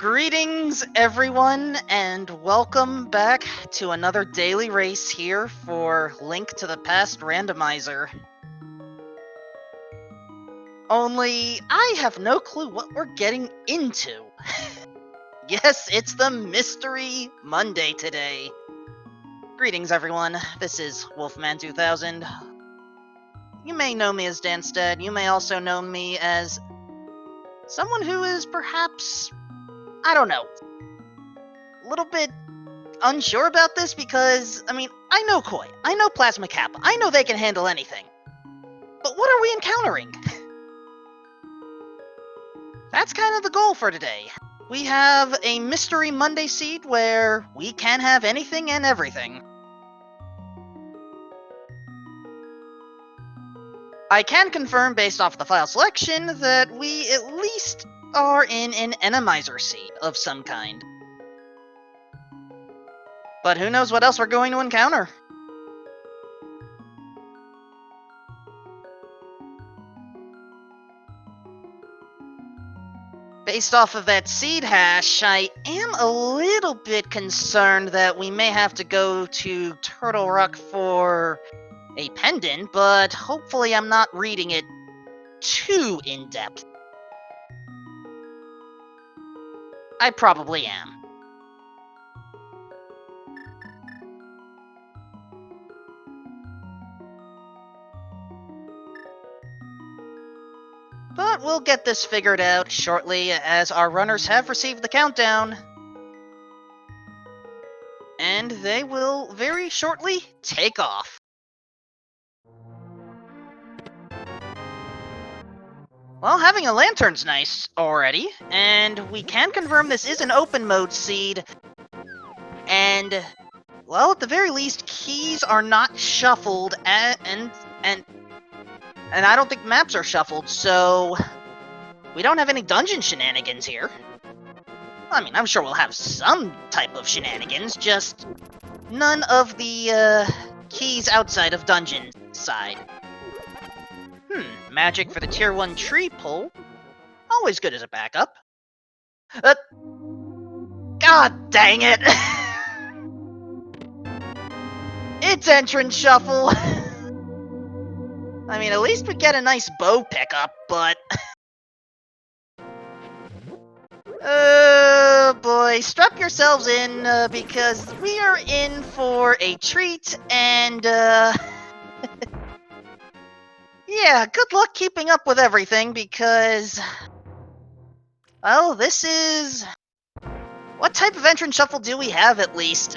Greetings, everyone, and welcome back to another daily race here for Link to the Past Randomizer. Only, I have no clue what we're getting into. Yes, it's the Mystery Monday today. Greetings, everyone. This is Wolfman2000. You may know me as Danstead. You may also know me as someone who is perhaps, I don't know, a little bit unsure about this because, I know Koi, I know Plasma Kappa, I know they can handle anything. But what are we encountering? That's kind of the goal for today. We have a Mystery Monday seed where we can have anything and everything. I can confirm based off the file selection that we at least are in an Enemizer seed of some kind. But who knows what else we're going to encounter? Based off of that seed hash, I am a little bit concerned that we may have to go to Turtle Rock for a pendant, but hopefully I'm not reading it too in-depth. I probably am. But we'll get this figured out shortly, as our runners have received the countdown. And they will very shortly take off. Well, having a lantern's nice already, and we can confirm this is an open mode seed, and, well, at the very least, keys are not shuffled, and I don't think maps are shuffled, so we don't have any dungeon shenanigans here. I'm sure we'll have some type of shenanigans, just none of the keys outside of dungeon side. Magic for the tier 1 tree pull. Always good as a backup. God dang it! It's entrance shuffle! At least we get a nice bow pickup, but... Oh boy, strap yourselves in, because we are in for a treat, and, yeah, good luck keeping up with everything, because... Well, this is... What type of entrance shuffle do we have, at least?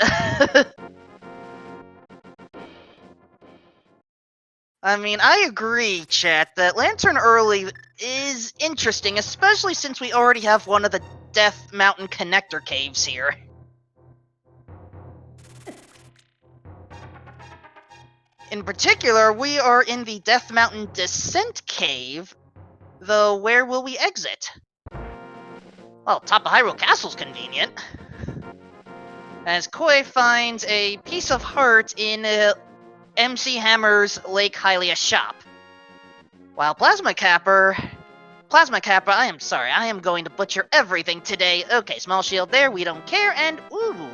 I agree, chat, that Lantern Early is interesting, especially since we already have one of the Death Mountain connector caves here. In particular, we are in the Death Mountain Descent Cave, though where will we exit? Well, top of Hyrule Castle's convenient. As Koi finds a piece of heart in MC Hammer's Lake Hylia shop. While Plasma Kappa, I am sorry, I am going to butcher everything today. Okay, small shield there, we don't care, and ooh,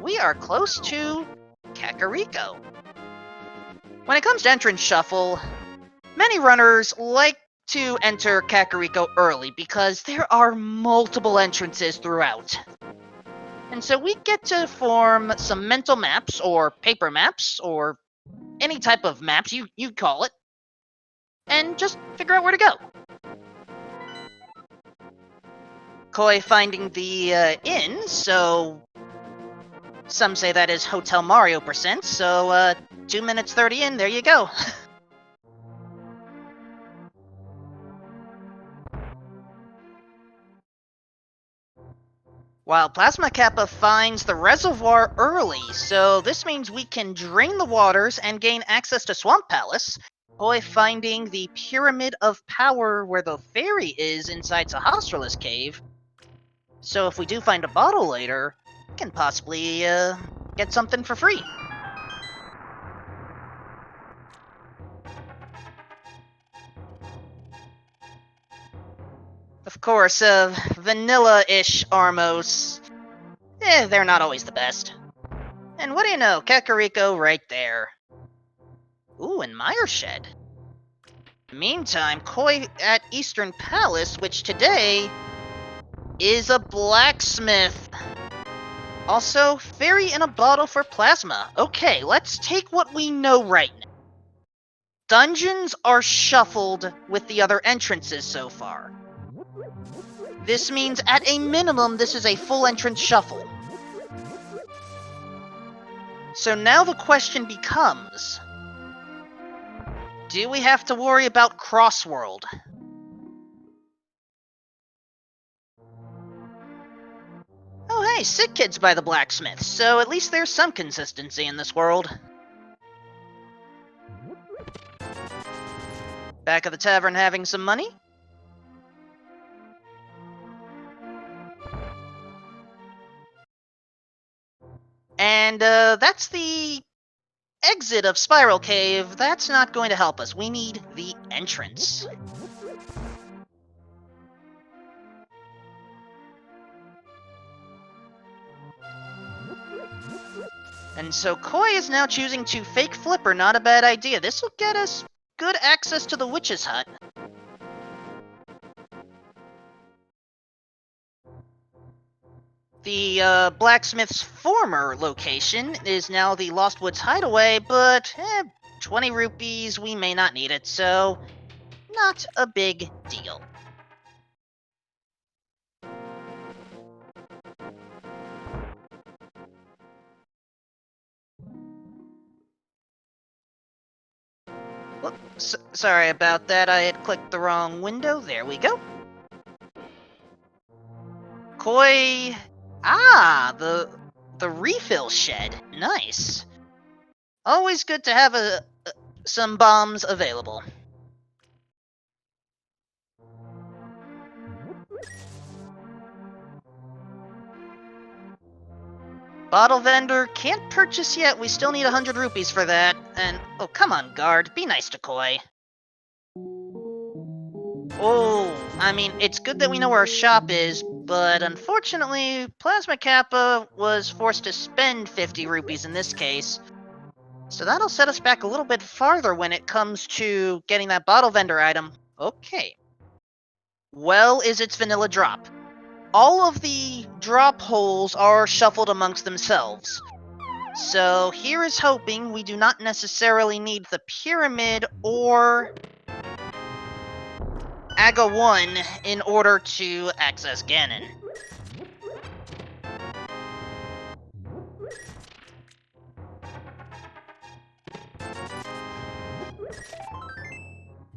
we are close to Kakariko. When it comes to entrance shuffle, many runners like to enter Kakariko early because there are multiple entrances throughout. And so we get to form some mental maps, or paper maps, or any type of maps you call it, and just figure out where to go. Koi finding the inn, so some say that is Hotel Mario %, so 2 minutes 30 in, there you go. While Plasma Kappa finds the reservoir early, so this means we can drain the waters and gain access to Swamp Palace. Koi finding the Pyramid of Power where the fairy is inside Sahastra's cave. So if we do find a bottle later, we can possibly get something for free. Of course, vanilla-ish Armos. They're not always the best. And what do you know, Kakariko right there. Ooh, and Meyer Shed. Meantime, Koi at Eastern Palace, which today is a blacksmith. Also, fairy in a bottle for plasma. Okay, let's take what we know right now. Dungeons are shuffled with the other entrances so far. This means, at a minimum, this is a full entrance shuffle. So now the question becomes, do we have to worry about Crossworld? Oh hey, Sick Kid's by the blacksmith, so at least there's some consistency in this world. Back at the tavern having some money? And that's the exit of Spiral Cave. That's not going to help us. We need the entrance. And so Koi is now choosing to fake Flipper, not a bad idea. This will get us good access to the witch's hut. The blacksmith's former location is now the Lost Woods Hideaway, but 20 rupees, we may not need it, so not a big deal. Whoops, sorry about that, I had clicked the wrong window. There we go. Koi... Ah, the refill shed. Nice. Always good to have some bombs available. Bottle vendor, can't purchase yet. We still need 100 rupees for that. And, oh, come on, guard. Be nice to Koi. Oh, I mean, it's good that we know where our shop is, but unfortunately, Plasma Kappa was forced to spend 50 rupees in this case. So that'll set us back a little bit farther when it comes to getting that bottle vendor item. Okay. Well, is its vanilla drop. All of the drop holes are shuffled amongst themselves. So here is hoping we do not necessarily need the pyramid or Aga 1 in order to access Ganon.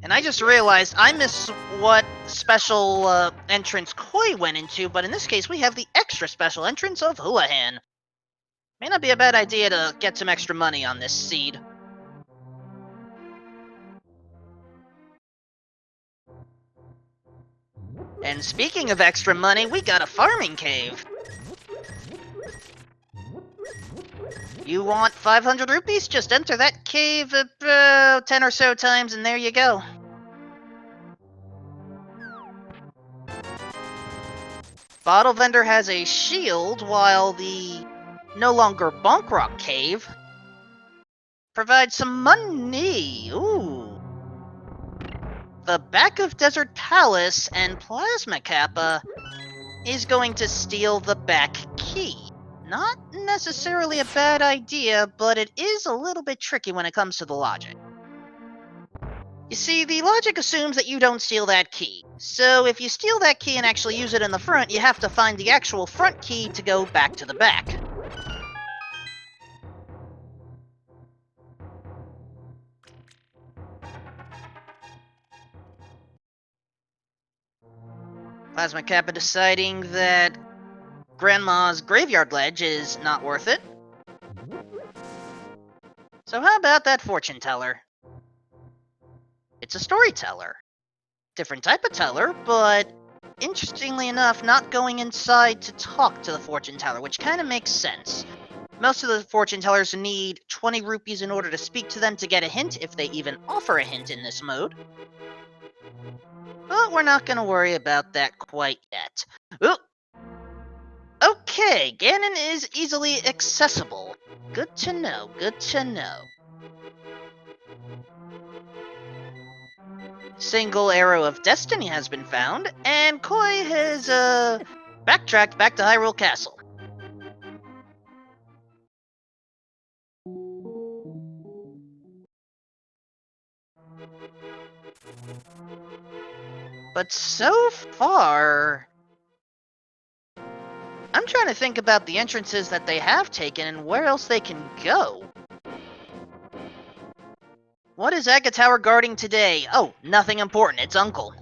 And I just realized I missed what special entrance Koi went into, but in this case we have the extra special entrance of Houlihan. May not be a bad idea to get some extra money on this seed. And speaking of extra money, we got a farming cave. You want 500 rupees? Just enter that cave 10 or so times and there you go. Bottle vendor has a shield, while the no longer Bonk Rock cave provides some money. Ooh. The back of Desert Palace and Plasma Kappa is going to steal the back key. Not necessarily a bad idea, but it is a little bit tricky when it comes to the logic. You see, the logic assumes that you don't steal that key. So if you steal that key and actually use it in the front, you have to find the actual front key to go back to the back. Plasma Kappa deciding that Grandma's graveyard ledge is not worth it. So how about that fortune teller? It's a storyteller. Different type of teller, but interestingly enough, not going inside to talk to the fortune teller, which kind of makes sense. Most of the fortune tellers need 20 rupees in order to speak to them to get a hint, if they even offer a hint in this mode. But we're not gonna worry about that quite yet. Ooh. Okay, Ganon is easily accessible. Good to know, good to know. Single Arrow of Destiny has been found, and Koi has, backtracked back to Hyrule Castle. But so far, I'm trying to think about the entrances that they have taken and where else they can go. What is Aga Tower guarding today? Oh, nothing important. It's Uncle.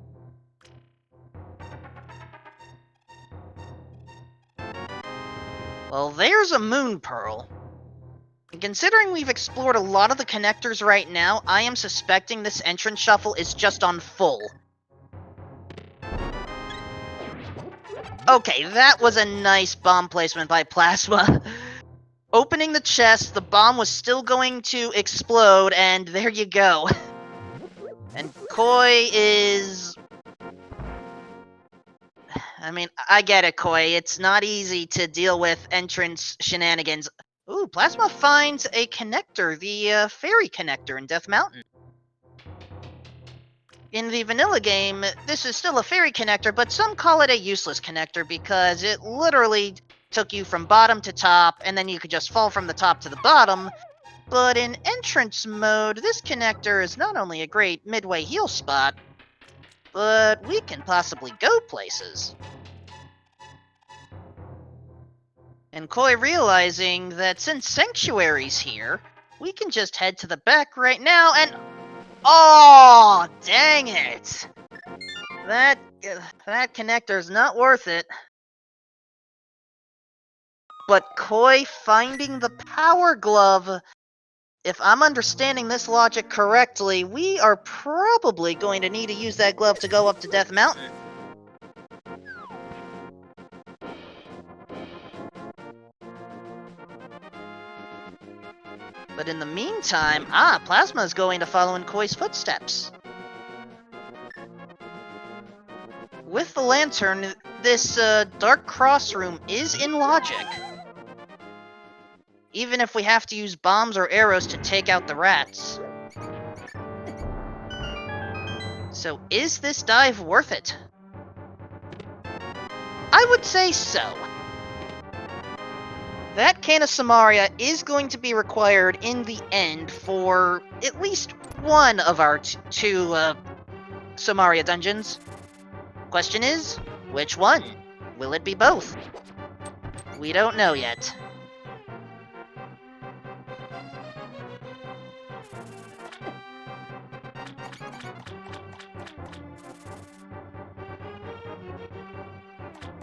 Well, there's a Moon Pearl. And considering we've explored a lot of the connectors right now, I am suspecting this entrance shuffle is just on full. Okay, that was a nice bomb placement by Plasma. Opening the chest, the bomb was still going to explode, and there you go. And Koi is... I mean, I get it, Koi. It's not easy to deal with entrance shenanigans. Ooh, Plasma finds a connector, the fairy connector in Death Mountain. In the vanilla game, this is still a fairy connector, but some call it a useless connector because it literally took you from bottom to top, and then you could just fall from the top to the bottom. But in entrance mode, this connector is not only a great midway heal spot, but we can possibly go places. And Koi realizing that since Sanctuary's here, we can just head to the back right now and... Oh, dang it! That connector's not worth it. But Koi finding the Power Glove... If I'm understanding this logic correctly, we are probably going to need to use that glove to go up to Death Mountain. But in the meantime, Plasma is going to follow in Koi's footsteps. With the lantern, this Dark Cross room is in logic. Even if we have to use bombs or arrows to take out the rats. So is this dive worth it? I would say so. That Can of Samaria is going to be required in the end for at least one of our two Samaria dungeons. Question is, which one? Will it be both? We don't know yet.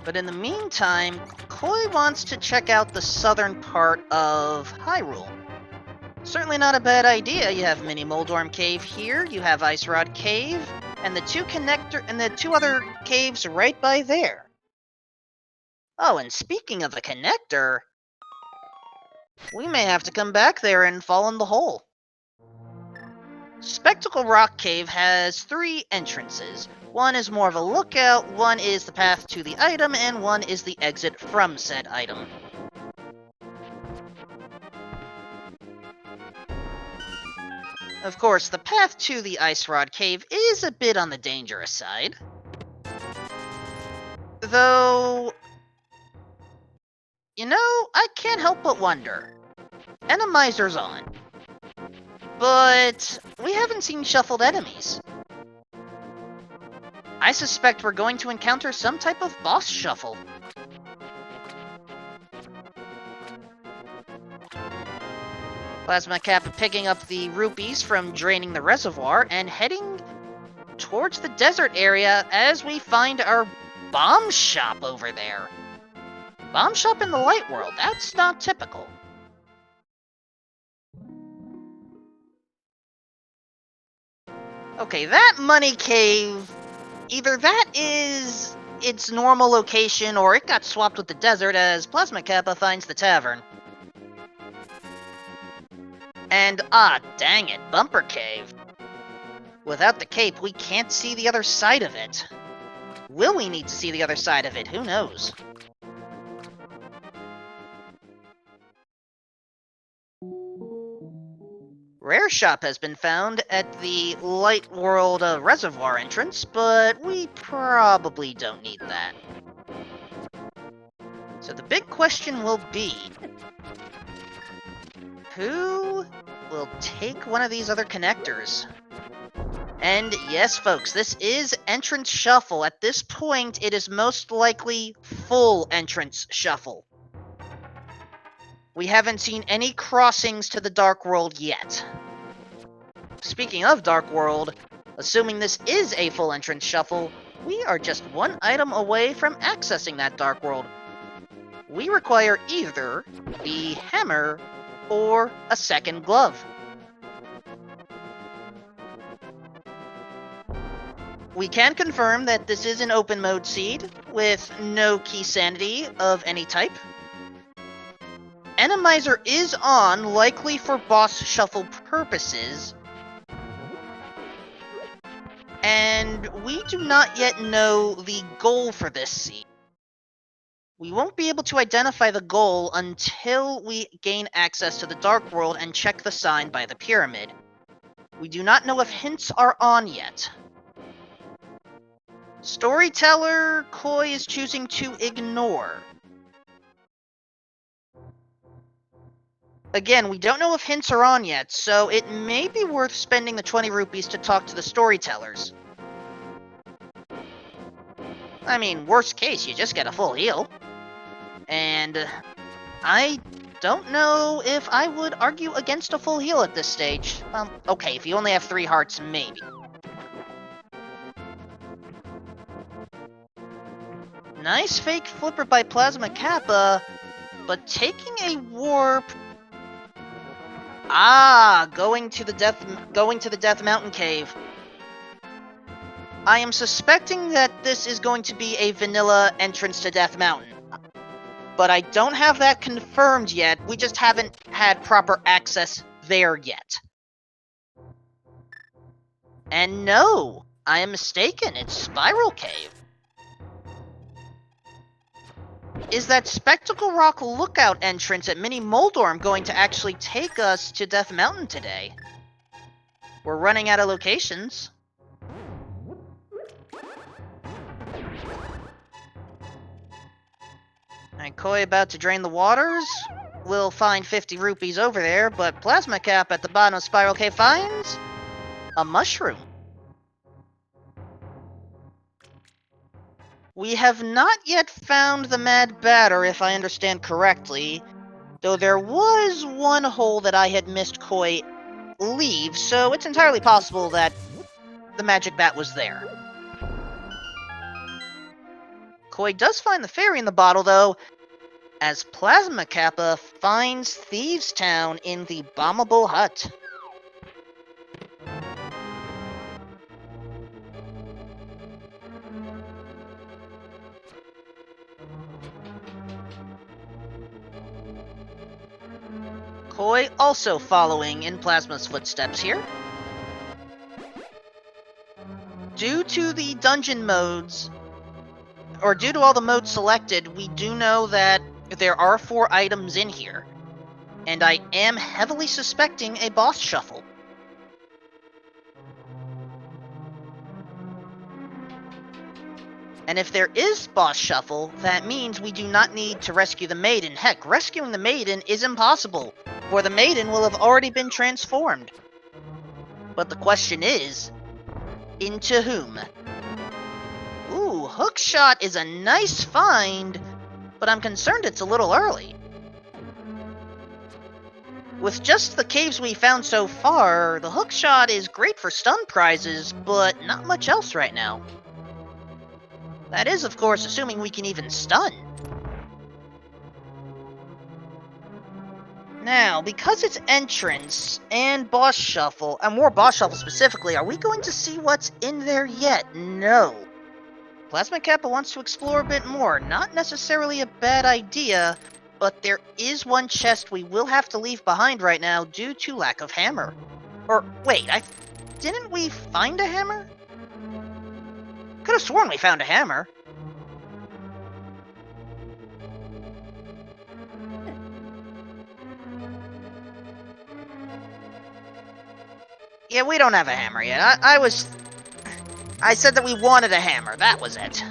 But in the meantime, Koi wants to check out the southern part of Hyrule. Certainly not a bad idea. You have Mini Moldorm Cave here, you have Ice Rod Cave, and the two other caves right by there. Oh, and speaking of the connector, we may have to come back there and fall in the hole. Spectacle Rock Cave has 3 entrances. One is more of a lookout, one is the path to the item, and one is the exit from said item. Of course, the path to the Ice Rod Cave is a bit on the dangerous side. Though... You know, I can't help but wonder. Randomizer's on. But we haven't seen shuffled enemies. I suspect we're going to encounter some type of boss shuffle. Plasma Kappa picking up the rupees from draining the reservoir and heading towards the desert area as we find our bomb shop over there. Bomb shop in the light world, that's not typical. Okay, that money cave, either that is its normal location or it got swapped with the desert as Plasma Kappa finds the tavern. And dang it, Bumper Cave. Without the cape, we can't see the other side of it. Will we need to see the other side of it? Who knows? Rare shop has been found at the Light World reservoir entrance, but we probably don't need that. So the big question will be, who will take one of these other connectors? And yes, folks, this is entrance shuffle. At this point, it is most likely full entrance shuffle. We haven't seen any crossings to the Dark World yet. Speaking of Dark World, assuming this is a full entrance shuffle, we are just one item away from accessing that Dark World. We require either the hammer or a second glove. We can confirm that this is an open mode seed with no key sanity of any type. Randomizer is on, likely for boss shuffle purposes. And we do not yet know the goal for this seed. We won't be able to identify the goal until we gain access to the Dark World and check the sign by the pyramid. We do not know if hints are on yet. Storyteller, Koi is choosing to ignore. Again, we don't know if hints are on yet, so it may be worth spending the 20 rupees to talk to the storytellers. I mean, worst case, you just get a full heal. And I don't know if I would argue against a full heal at this stage. Okay, if you only have 3 hearts, maybe. Nice fake flipper by Plasma Kappa, but taking a warp... going to the Death Mountain Cave. I am suspecting that this is going to be a vanilla entrance to Death Mountain. But I don't have that confirmed yet. We just haven't had proper access there yet. And no, I am mistaken. It's Spiral Cave. Is that Spectacle Rock Lookout entrance at Mini Moldorm going to actually take us to Death Mountain today? We're running out of locations. And Koi about to drain the waters. We'll find 50 rupees over there, but Plasma Cap at the bottom of Spiral Cave finds a mushroom. We have not yet found the Mad Batter, if I understand correctly, though there was one hole that I had missed Koi leave, so it's entirely possible that the Magic Bat was there. Koi does find the fairy in the bottle, though, as Plasma Kappa finds Thieves' Town in the bombable hut. Koi also following in Plasma's footsteps here. Due to the dungeon modes, or due to all the modes selected, we do know that there are 4 items in here, and I am heavily suspecting a boss shuffle. And if there is boss shuffle, that means we do not need to rescue the maiden. Heck, rescuing the maiden is impossible, for the maiden will have already been transformed. But the question is, into whom? Ooh, Hookshot is a nice find, but I'm concerned it's a little early. With just the caves we found so far, the Hookshot is great for stun prizes, but not much else right now. That is, of course, assuming we can even stun. Now, because it's entrance and boss shuffle, and more boss shuffle specifically, are we going to see what's in there yet? No. Plasma Kappa wants to explore a bit more. Not necessarily a bad idea, but there is one chest we will have to leave behind right now due to lack of hammer. Or, wait, didn't we find a hammer? Could have sworn we found a hammer. Yeah, we don't have a hammer yet. I said that we wanted a hammer. That was it.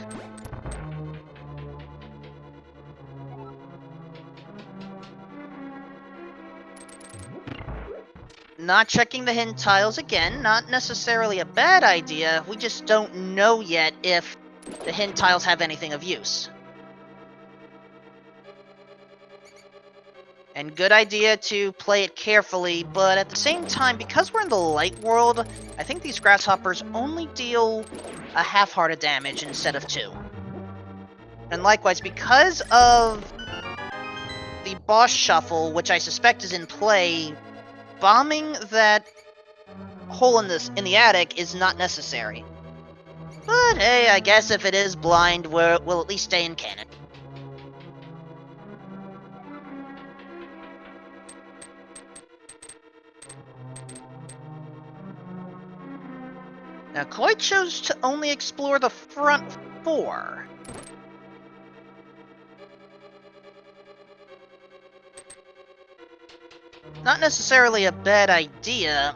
Not checking the hint tiles again, not necessarily a bad idea. We just don't know yet if the hint tiles have anything of use. And good idea to play it carefully, but at the same time, because we're in the light world, I think these grasshoppers only deal a half heart of damage instead of 2. And likewise, because of the boss shuffle, which I suspect is in play, bombing that hole in the attic is not necessary. But hey, I guess if it is blind, we'll at least stay in canon. Now, Koi chose to only explore the front 4. Not necessarily a bad idea.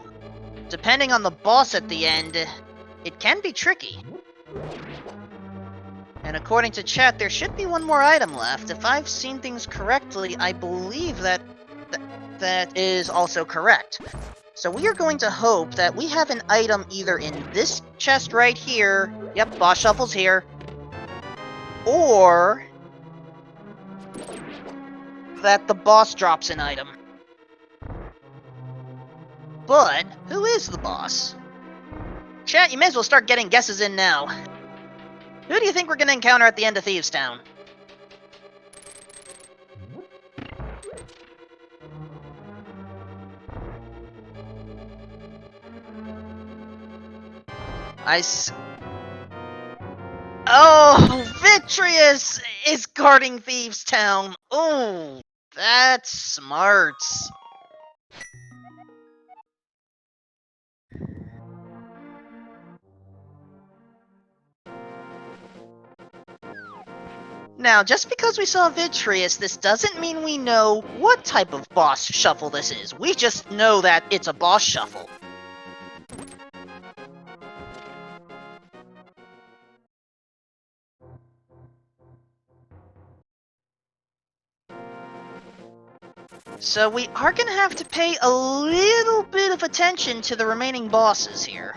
Depending on the boss at the end, it can be tricky. And according to chat, there should be one more item left. If I've seen things correctly, I believe that is also correct. So we are going to hope that we have an item either in this chest right here, yep, boss shuffle's here, or that the boss drops an item. But, who is the boss? Chat, you may as well start getting guesses in now. Who do you think we're going to encounter at the end of Thieves Town? Oh, Vitreous is guarding Thieves Town. Oh, that's smart. Now, just because we saw Vitreous, this doesn't mean we know what type of boss shuffle this is. We just know that it's a boss shuffle. So we are going to have to pay a little bit of attention to the remaining bosses here.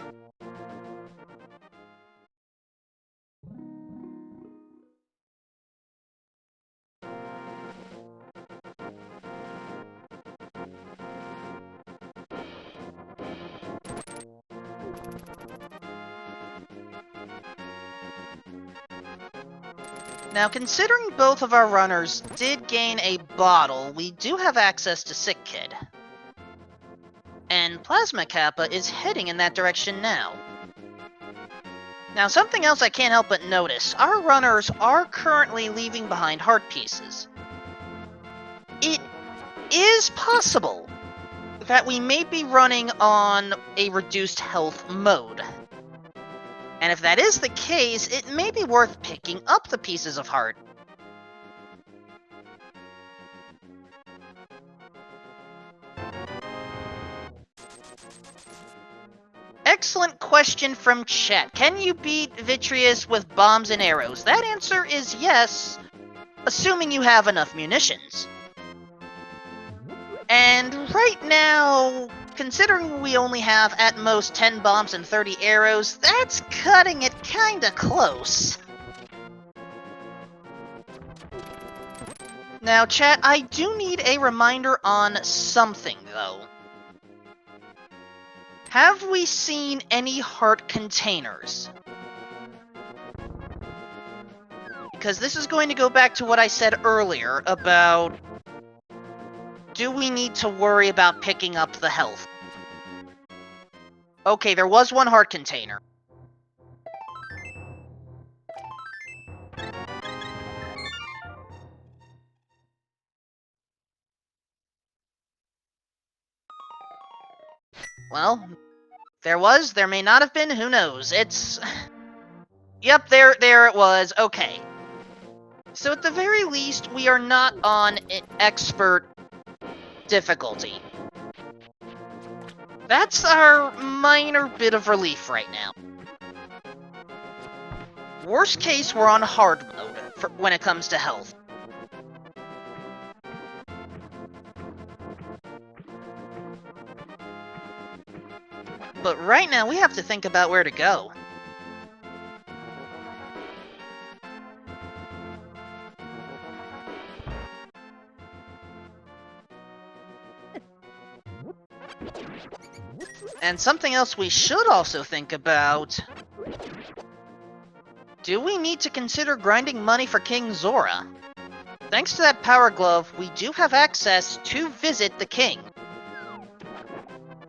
Now, considering both of our runners did gain a bottle, we do have access to Sick Kid. And Plasma Kappa is heading in that direction now. Now, something else I can't help but notice. Our runners are currently leaving behind heart pieces. It is possible that we may be running on a reduced health mode. And if that is the case, it may be worth picking up the pieces of heart. Excellent question from chat. Can you beat Vitreous with bombs and arrows? That answer is yes, assuming you have enough munitions. And right now, considering we only have at most 10 bombs and 30 arrows, that's cutting it kinda close. Now, chat, I do need a reminder on something, though. Have we seen any heart containers? Because this is going to go back to what I said earlier about... do we need to worry about picking up the health? Okay, there was one heart container. Well, There may not have been, who knows? It's... Yep, there it was, okay. So at the very least, we are not on an expert difficulty. That's our minor bit of relief right now. Worst case, we're on hard mode when it comes to health. But right now, we have to think about where to go. And something else we should also think about... Do we need to consider grinding money for King Zora? Thanks to that power glove, we do have access to visit the king.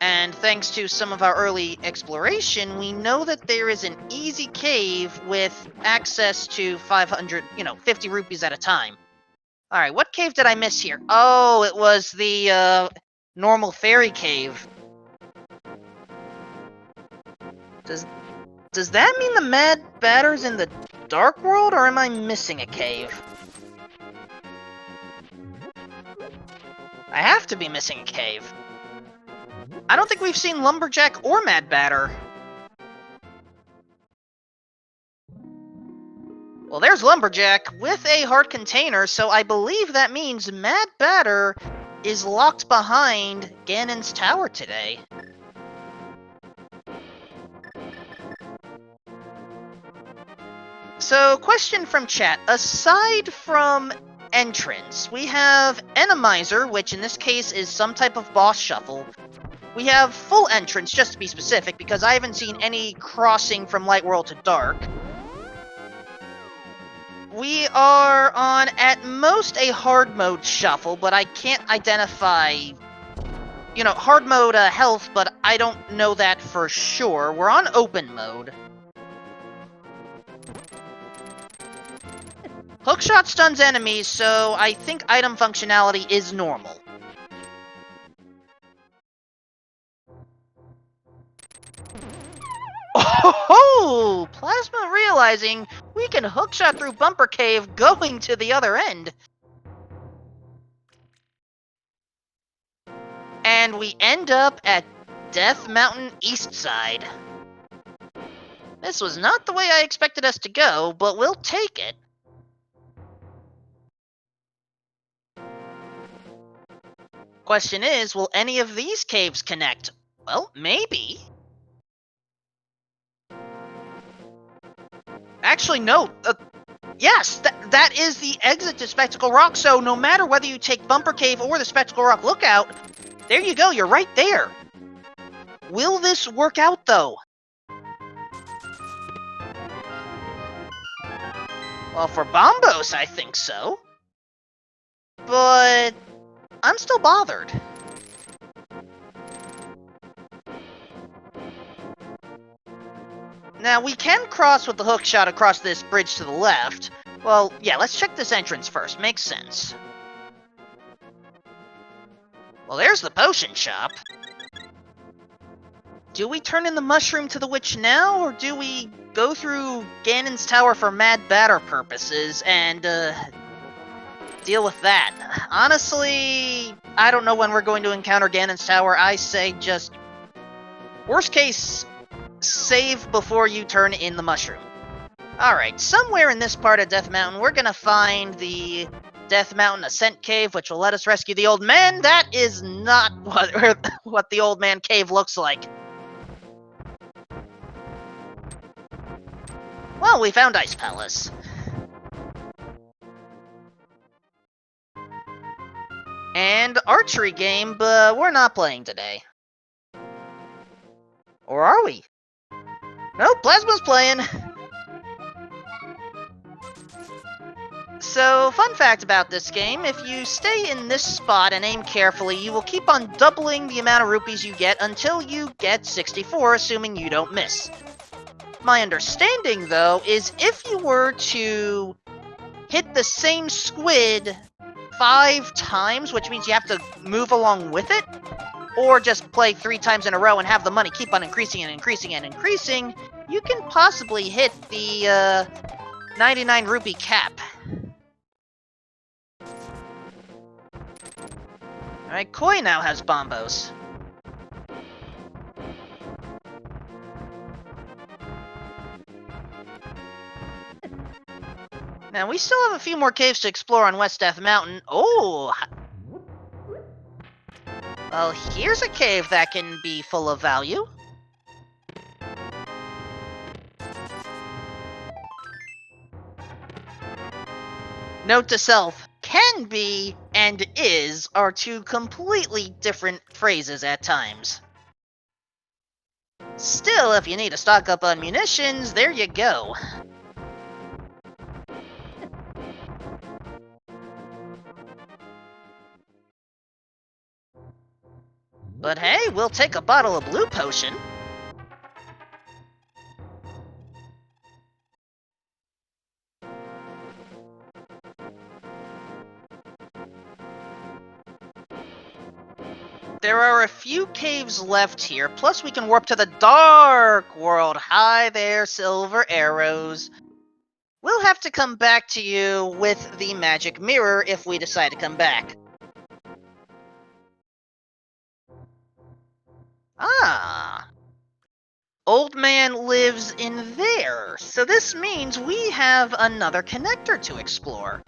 And thanks to some of our early exploration, we know that there is an easy cave with access to 50 rupees at a time. Alright, what cave did I miss here? Oh, it was the, normal fairy cave. Does that mean the Mad Batter's in the Dark World, or am I missing a cave? I have to be missing a cave. I don't think we've seen Lumberjack or Mad Batter. Well, there's Lumberjack with a heart container, so I believe that means Mad Batter is locked behind Ganon's tower today. So, question from chat. Aside from entrance, we have Randomizer, which in this case is some type of boss shuffle. We have full entrance, just to be specific, because I haven't seen any crossing from Light World to Dark. We are on, at most, a hard mode shuffle, but I can't identify... hard mode health, but I don't know that for sure. We're on open mode. Hookshot stuns enemies, so I think item functionality is normal. Oh, Plasma realizing we can hookshot through Bumper Cave going to the other end. And we end up at Death Mountain East Side. This was not the way I expected us to go, but we'll take it. Question is, will any of these caves connect? Well, maybe. Actually, no. Yes, that is the exit to Spectacle Rock, so no matter whether you take Bumper Cave or the Spectacle Rock Lookout, there you go, you're right there. Will this work out, though? Well, for Bombos, I think so. But... I'm still bothered. Now, we can cross with the hook shot across this bridge to the left. Well, yeah, let's check this entrance first. Makes sense. Well, there's the potion shop. Do we turn in the mushroom to the witch now, or do we go through Ganon's tower for Mad Batter purposes and, deal with that? Honestly, I don't know when we're going to encounter Ganon's tower. I say just, worst case, save before you turn in the mushroom. Alright, somewhere in this part of Death Mountain, we're gonna find the Death Mountain Ascent Cave, which will let us rescue the old man. That is not what the old man cave looks like. Well, we found Ice Palace. And archery game, but we're not playing today. Or are we? Nope, Plasma's playing. So, fun fact about this game, if you stay in this spot and aim carefully, you will keep on doubling the amount of rupees you get until you get 64, assuming you don't miss. My understanding, though, is if you were to hit the same squid 5 times, which means you have to move along with it, or just play 3 times in a row and have the money keep on increasing and increasing and increasing, you can possibly hit the 99 rupee cap. Alright, Koi now has bombos. Now, we still have a few more caves to explore on West Death Mountain. Oh! Well, here's a cave that can be full of value. Note to self, can be and is are two completely different phrases at times. Still, if you need to stock up on munitions, there you go. But hey, we'll take a bottle of blue potion. There are a few caves left here, plus we can warp to the Dark World. Hi there, Silver Arrows. We'll have to come back to you with the magic mirror if we decide to come back. Ah. Old Man lives in there, so this means we have another connector to explore.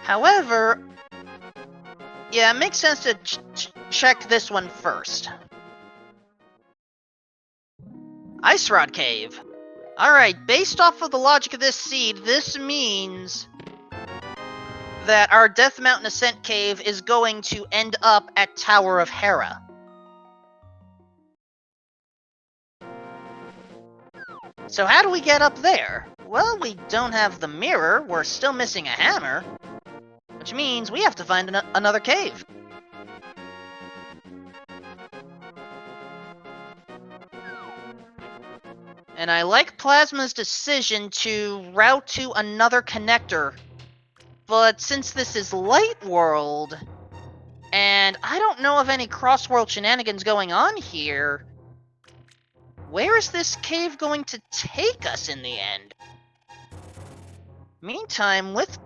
However, yeah, it makes sense to check this one first. Ice Rod Cave. Alright, based off of the logic of this seed, this means that our Death Mountain Ascent Cave is going to end up at Tower of Hera. So how do we get up there? Well, we don't have the mirror, we're still missing a hammer, which means we have to find another cave. And I like Plasma's decision to route to another connector, but since this is Light World, and I don't know of any cross-world shenanigans going on here, where is this cave going to take us in the end? Meantime, with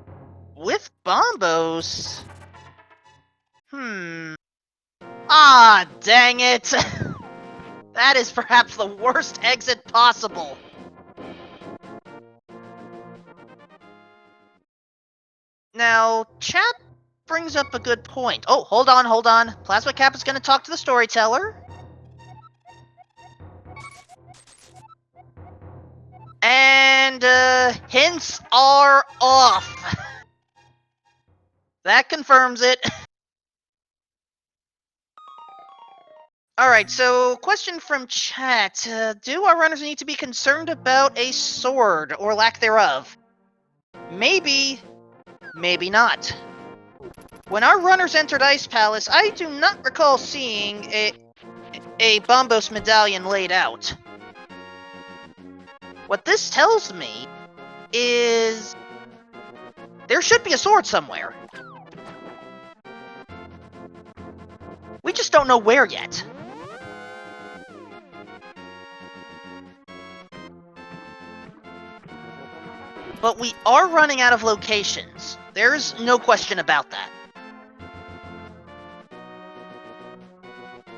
bombos... Ah, dang it! That is perhaps the worst exit possible. Now, chat brings up a good point. Oh, hold on. Plasma Cap is going to talk to the storyteller. And, hints are off. That confirms it. Alright, so question from chat. Do our runners need to be concerned about a sword, or lack thereof? Maybe, maybe not. When our runners entered Ice Palace, I do not recall seeing a Bombos medallion laid out. What this tells me is there should be a sword somewhere. We just don't know where yet. But we are running out of locations. There's no question about that.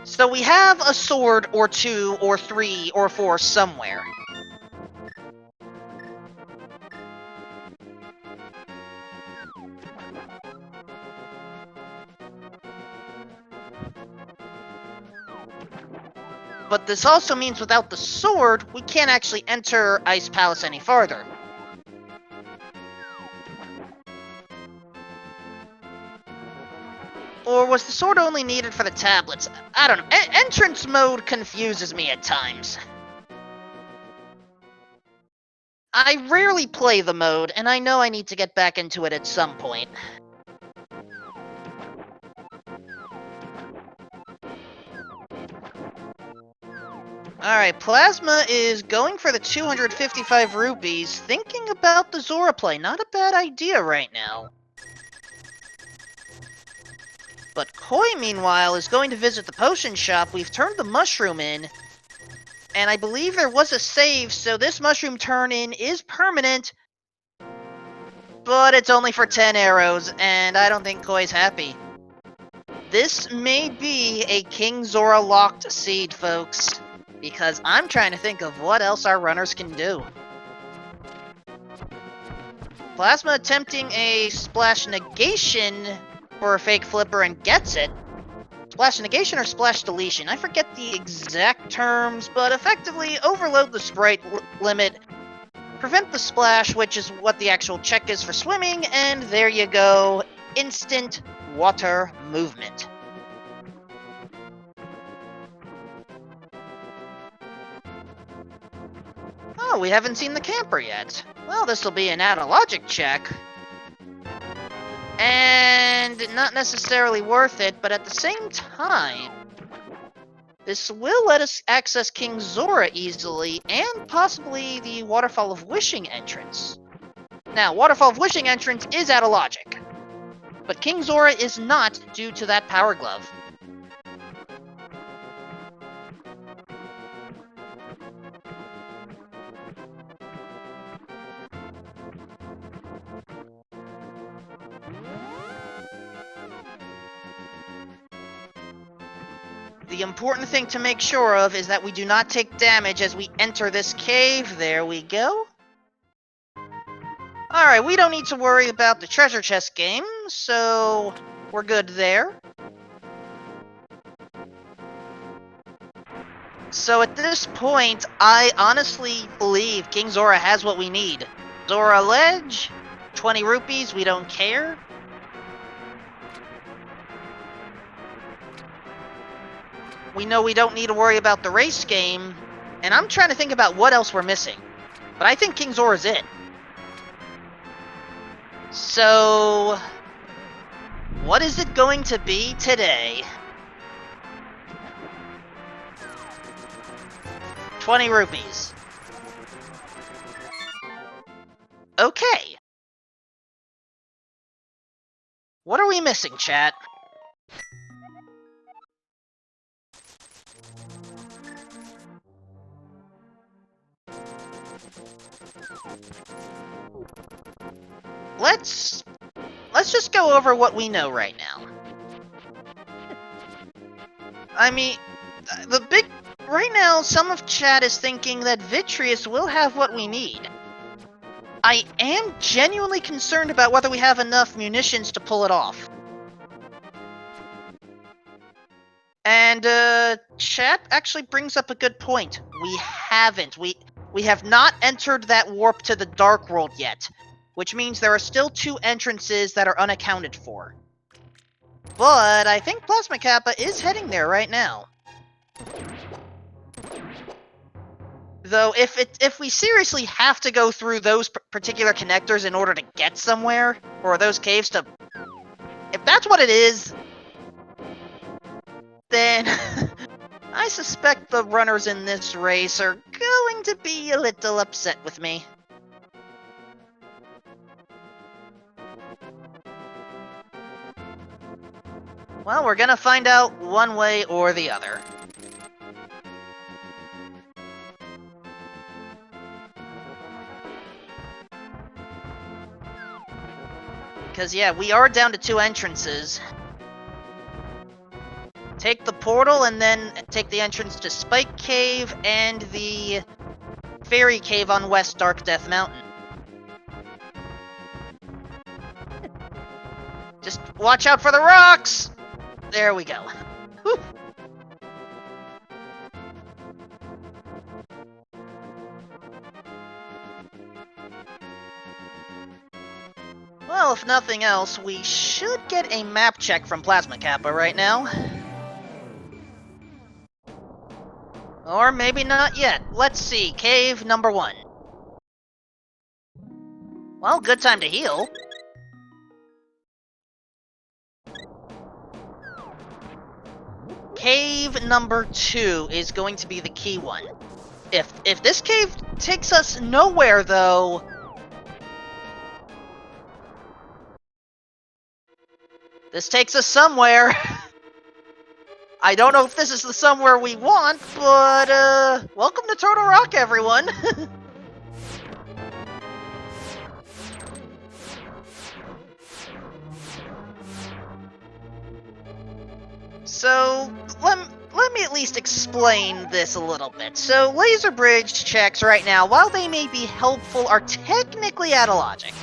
So we have a sword, or 2, or 3, or 4 somewhere. But this also means without the sword, we can't actually enter Ice Palace any farther. Or was the sword only needed for the tablets? I don't know. Entrance mode confuses me at times. I rarely play the mode, and I know I need to get back into it at some point. Alright, Plasma is going for the 255 rupees, thinking about the Zora play. Not a bad idea right now. But Koi, meanwhile, is going to visit the potion shop. We've turned the mushroom in, and I believe there was a save, so this mushroom turn-in is permanent, but it's only for 10 arrows, and I don't think Koi's happy. This may be a King Zora locked seed, folks, because I'm trying to think of what else our runners can do. Plasma attempting a Splash Negation for a fake flipper and gets it. Splash Negation or Splash Deletion? I forget the exact terms, but effectively overload the sprite limit, prevent the splash, which is what the actual check is for swimming, and there you go. Instant water movement. Oh, we haven't seen the camper yet. Well, this will be an out-of-logic check. And not necessarily worth it, but at the same time, this will let us access King Zora easily, and possibly the Waterfall of Wishing entrance. Now, Waterfall of Wishing entrance is out-of-logic, but King Zora is not due to that Power Glove. The important thing to make sure of is that we do not take damage as we enter this cave. There we go. Alright, we don't need to worry about the treasure chest game, so we're good there. So at this point, I honestly believe King Zora has what we need. Zora Ledge, 20 rupees, we don't care. We know we don't need to worry about the race game, and I'm trying to think about what else we're missing. But I think King Zora's it. So, what is it going to be today? 20 rupees. Okay. What are we missing, chat? Let's just go over what we know right now. I mean, right now, some of chat is thinking that Vitreous will have what we need. I am genuinely concerned about whether we have enough munitions to pull it off. And, chat actually brings up a good point. We haven't. We have not entered that warp to the Dark World yet, which means there are still 2 entrances that are unaccounted for. But I think Plasma Kappa is heading there right now. Though, if we seriously have to go through those particular connectors in order to get somewhere, or those caves to... If that's what it is, then I suspect the runners in this race are going to be a little upset with me. Well, we're gonna find out one way or the other. Because, yeah, we are down to 2 entrances. Take the portal and then take the entrance to Spike Cave and the Fairy Cave on West Dark Death Mountain. Just watch out for the rocks! There we go. Whew. Well, if nothing else, we should get a map check from Plasma Kappa right now. Or maybe not yet. Let's see. Cave number 1. Well, good time to heal. Cave number 2 is going to be the key one. If this cave takes us nowhere, though... This takes us somewhere. I don't know if this is the somewhere we want, but, welcome to Turtle Rock, everyone! So, let me at least explain this a little bit. So, laser bridge checks right now, while they may be helpful, are technically out of logic.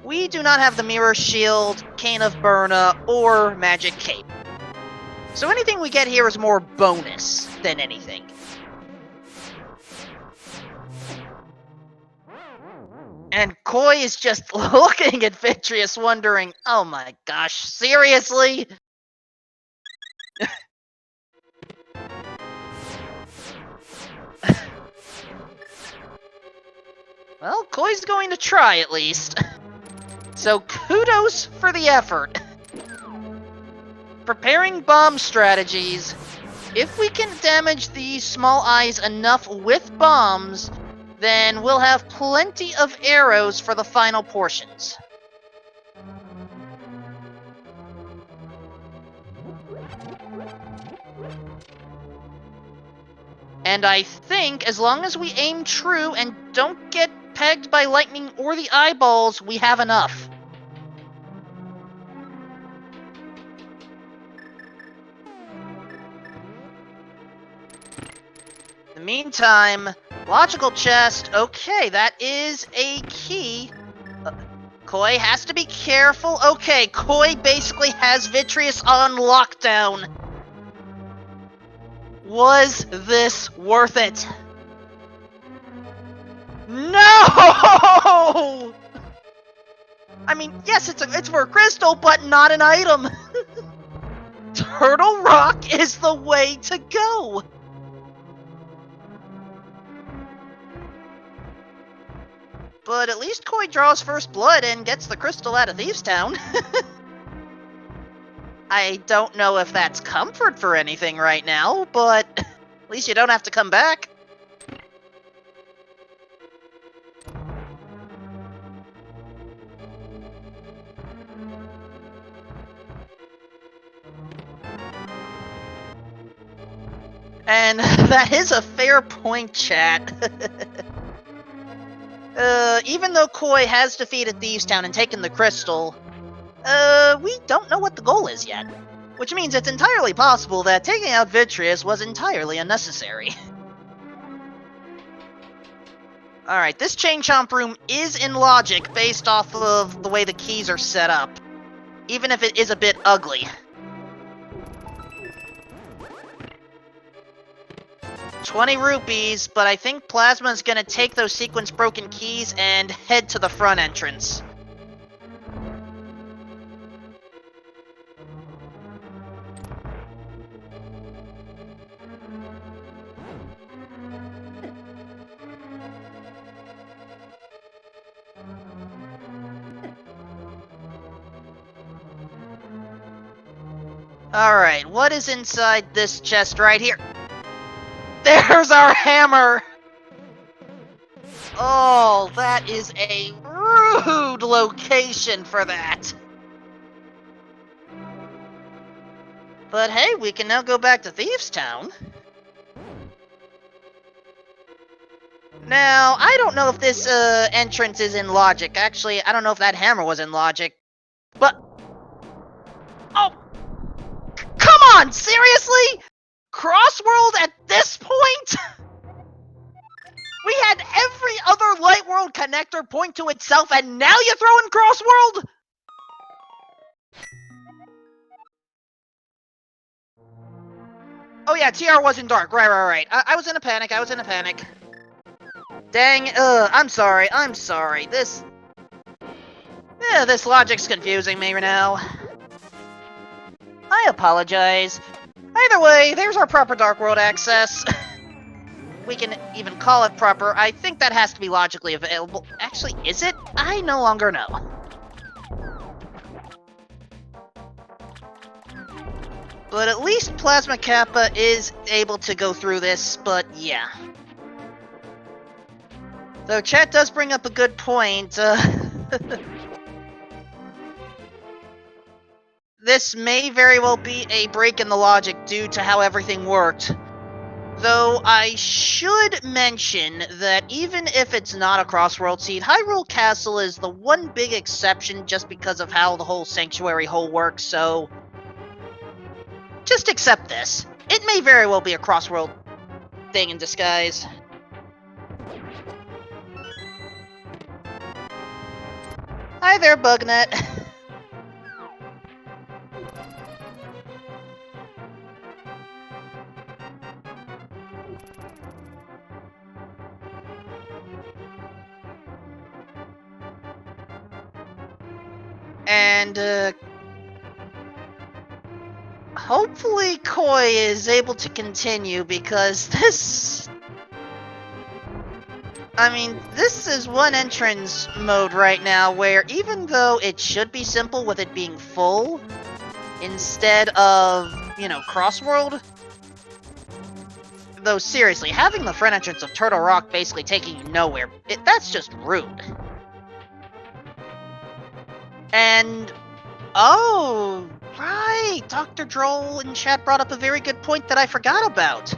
We do not have the Mirror Shield, Cane of Burna, or Magic Cape. So anything we get here is more bonus than anything. And Koi is just looking at Vitreous wondering, oh my gosh, seriously? Well, Koi's going to try at least. So kudos for the effort. Preparing bomb strategies. If we can damage these small eyes enough with bombs, then we'll have plenty of arrows for the final portions. And I think as long as we aim true and don't get pegged by lightning or the eyeballs, we have enough. In the meantime, logical chest, okay, that is a key. Koi has to be careful. Okay, Koi basically has Vitreous on lockdown. Was this worth it? No! I mean, yes, it's for a crystal, but not an item. Turtle Rock is the way to go. But at least Koi draws first blood and gets the crystal out of Thieves Town. I don't know if that's comfort for anything right now, but at least you don't have to come back. And that is a fair point, chat. Even though Koi has defeated Thieves Town and taken the crystal, we don't know what the goal is yet. Which means it's entirely possible that taking out Vitreous was entirely unnecessary. Alright, this Chain Chomp room is in logic based off of the way the keys are set up. Even if it is a bit ugly. 20 rupees, but I think Plasma's gonna take those sequence broken keys and head to the front entrance. Alright, what is inside this chest right here? There's our hammer! Oh, that is a rude location for that. But hey, we can now go back to Thieves Town. Now, I don't know if this entrance is in logic. Actually, I don't know if that hammer was in logic. But... oh! Come on, seriously? Crossworld at this point? We had every other Light World connector point to itself, and now you throw in Crossworld? Oh yeah, TR wasn't dark. Right. I was in a panic. Dang, I'm sorry. This logic's confusing me now. I apologize. Either way, there's our proper Dark World access. We can even call it proper. I think that has to be logically available. Actually, is it? I no longer know. But at least Plasma Kappa is able to go through this, but yeah. Though chat does bring up a good point, this may very well be a break in the logic due to how everything worked. Though I should mention that even if it's not a cross-world seed, Hyrule Castle is the one big exception just because of how the whole sanctuary hole works, so just accept this. It may very well be a cross-world thing in disguise. Hi there, Bugnet. And, hopefully Koi is able to continue, because this... I mean, this is one entrance mode right now where even though it should be simple with it being full, instead of, you know, cross-world, though seriously, having the front entrance of Turtle Rock basically taking you nowhere, that's just rude. And, oh, right, Dr. Droll in chat brought up a very good point that I forgot about.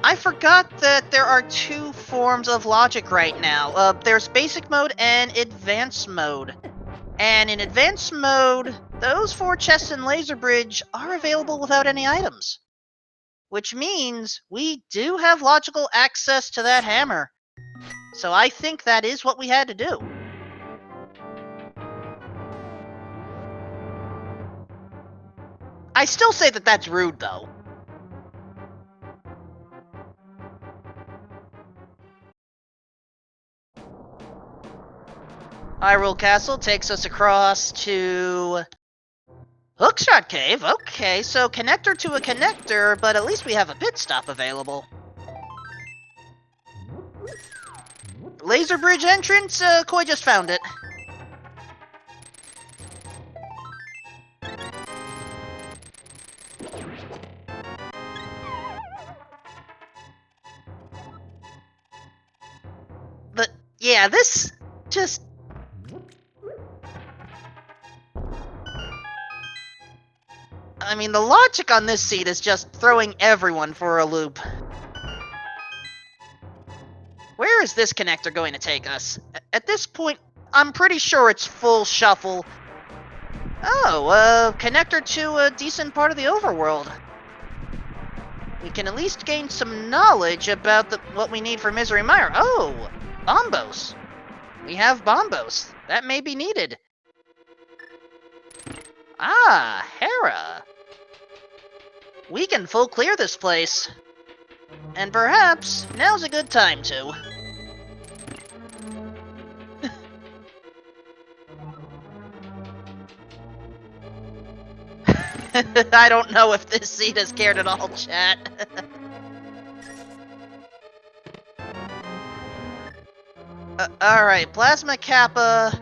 I forgot that there are two forms of logic right now. There's basic mode and advanced mode. And in advanced mode, those 4 chests in Laser Bridge are available without any items. Which means we do have logical access to that hammer. So I think that is what we had to do. I still say that that's rude, though. Hyrule Castle takes us across to Hookshot Cave. Okay, so connector to a connector, but at least we have a pit stop available. Laser Bridge entrance, Koi just found it. But, yeah, this just... I mean, the logic on this seed is just throwing everyone for a loop. Where is this connector going to take us? At this point, I'm pretty sure it's full shuffle. Oh, connector to a decent part of the overworld. We can at least gain some knowledge about what we need for Misery Mire. Oh, Bombos. We have Bombos. That may be needed. Ah, Hera. We can full clear this place. And perhaps, now's a good time to. I don't know if this seed has cared at all, chat. Alright, Plasma Kappa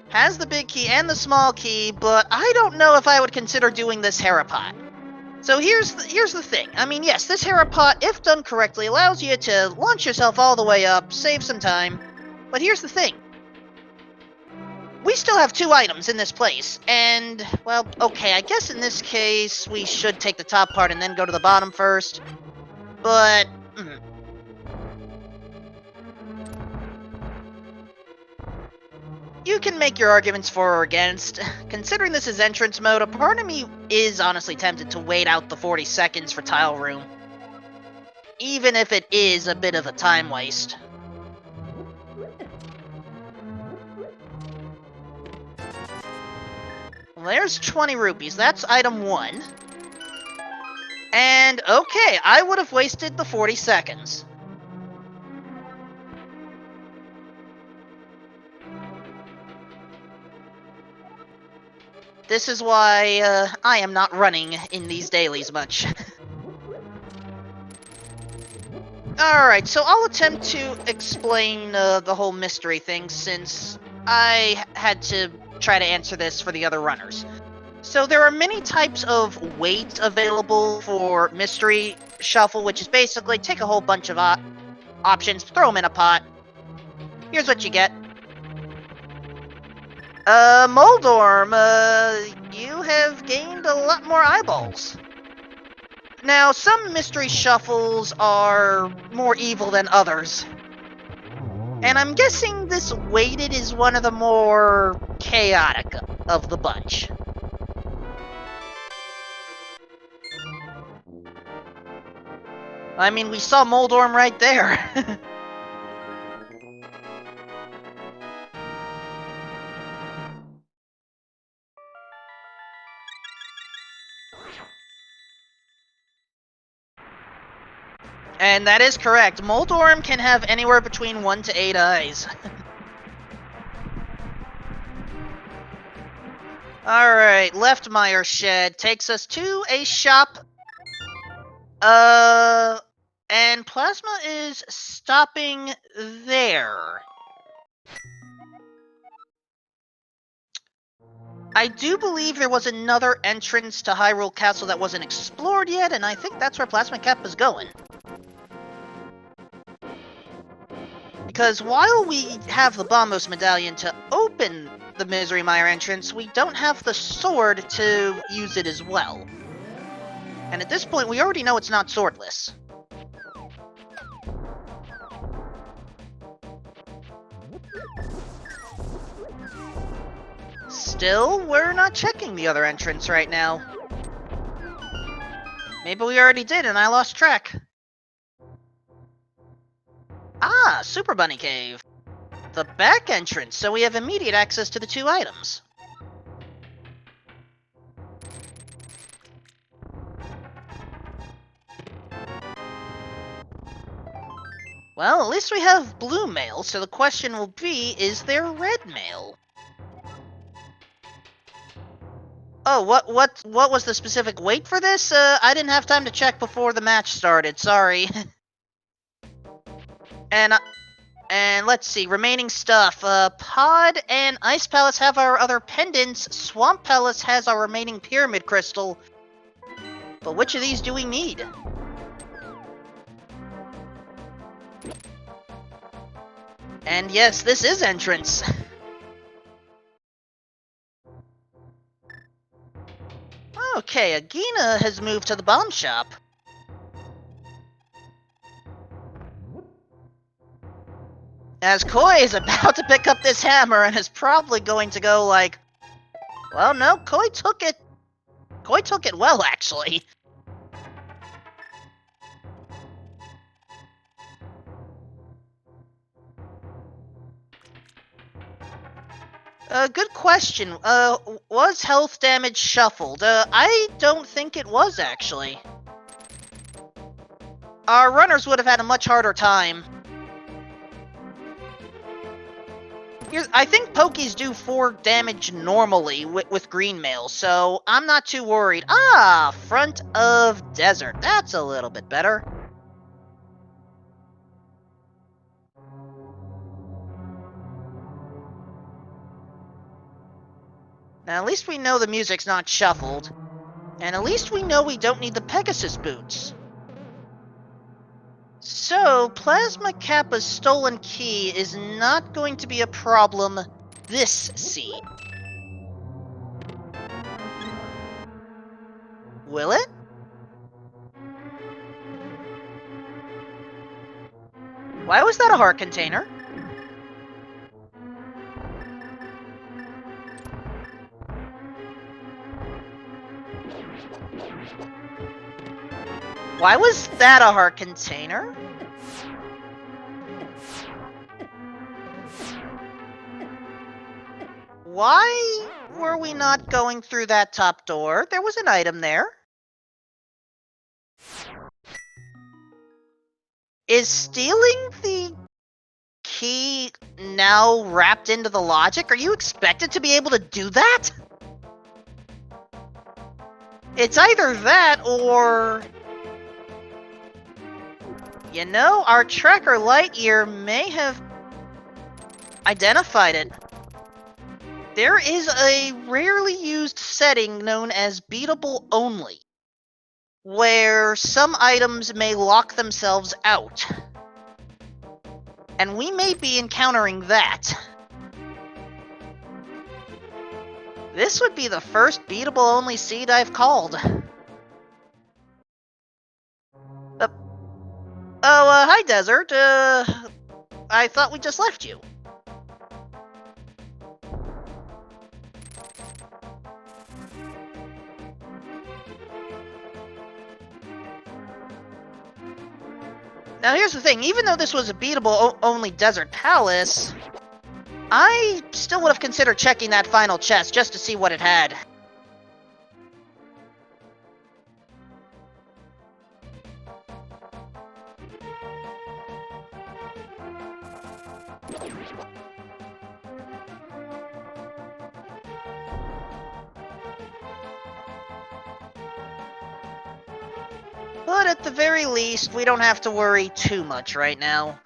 has the big key and the small key, but I don't know if I would consider doing this Hera pot. So here's the thing. I mean, yes, this Hera pot, if done correctly, allows you to launch yourself all the way up, save some time. But here's the thing. We still have 2 items in this place, and, well, okay, I guess in this case, we should take the top part and then go to the bottom first. But, you can make your arguments for or against. Considering this is entrance mode, a part of me is honestly tempted to wait out the 40 seconds for Tile Room. Even if it is a bit of a time waste. Well, there's 20 rupees. That's item 1. And, okay, I would have wasted the 40 seconds. This is why I am not running in these dailies much. Alright, so I'll attempt to explain the whole mystery thing, since I had to try to answer this for the other runners. So there are many types of weight available for Mystery Shuffle, which is basically take a whole bunch of options, throw them in a pot. Here's what you get. Moldorm, you have gained a lot more eyeballs. Now, some mystery shuffles are more evil than others. And I'm guessing this weighted is one of the more chaotic of the bunch. I mean, we saw Moldorm right there. And that is correct. Moldorm can have anywhere between 1 to 8 eyes. Alright, Leftmeyer Shed takes us to a shop. And Plasma is stopping there. I do believe there was another entrance to Hyrule Castle that wasn't explored yet, and I think that's where Plasma Cap is going. Because while we have the Bombos Medallion to open the Misery Mire entrance, we don't have the sword to use it as well. And at this point, we already know it's not swordless. Still, we're not checking the other entrance right now. Maybe we already did and I lost track. Ah, Super Bunny Cave. The back entrance, so we have immediate access to the 2 items. Well, at least we have blue mail, so the question will be, is there red mail? Oh, what was the specific weight for this? I didn't have time to check before the match started, sorry. And let's see, remaining stuff. Pod and Ice Palace have our other pendants. Swamp Palace has our remaining Pyramid Crystal. But which of these do we need? And yes, this is entrance. Okay, Agina has moved to the bomb shop. As Koi is about to pick up this hammer and is probably going to go like, well, no, Koi took it. Koi took it well, actually. Good question. Was health damage shuffled? I don't think it was, actually. Our runners would have had a much harder time. I think Pokies do 4 damage normally with green mail, so I'm not too worried. Ah, Front of Desert. That's a little bit better. Now, at least we know the music's not shuffled. And at least we know we don't need the Pegasus boots. So, Plasma Kappa's stolen key is not going to be a problem this scene. Will it? Why was that a heart container? Why was that a heart container? Why were we not going through that top door? There was an item there. Is stealing the key now wrapped into the logic? Are you expected to be able to do that? It's either that or... You know, our tracker Lightyear may have identified it. There is a rarely used setting known as beatable only, where some items may lock themselves out. And we may be encountering that. This would be the first beatable-only seed I've called. Hi, Desert. I thought we just left you. Now, here's the thing. Even though this was a beatable-only desert palace, I still would have considered checking that final chest just to see what it had. But at the very least, we don't have to worry too much right now.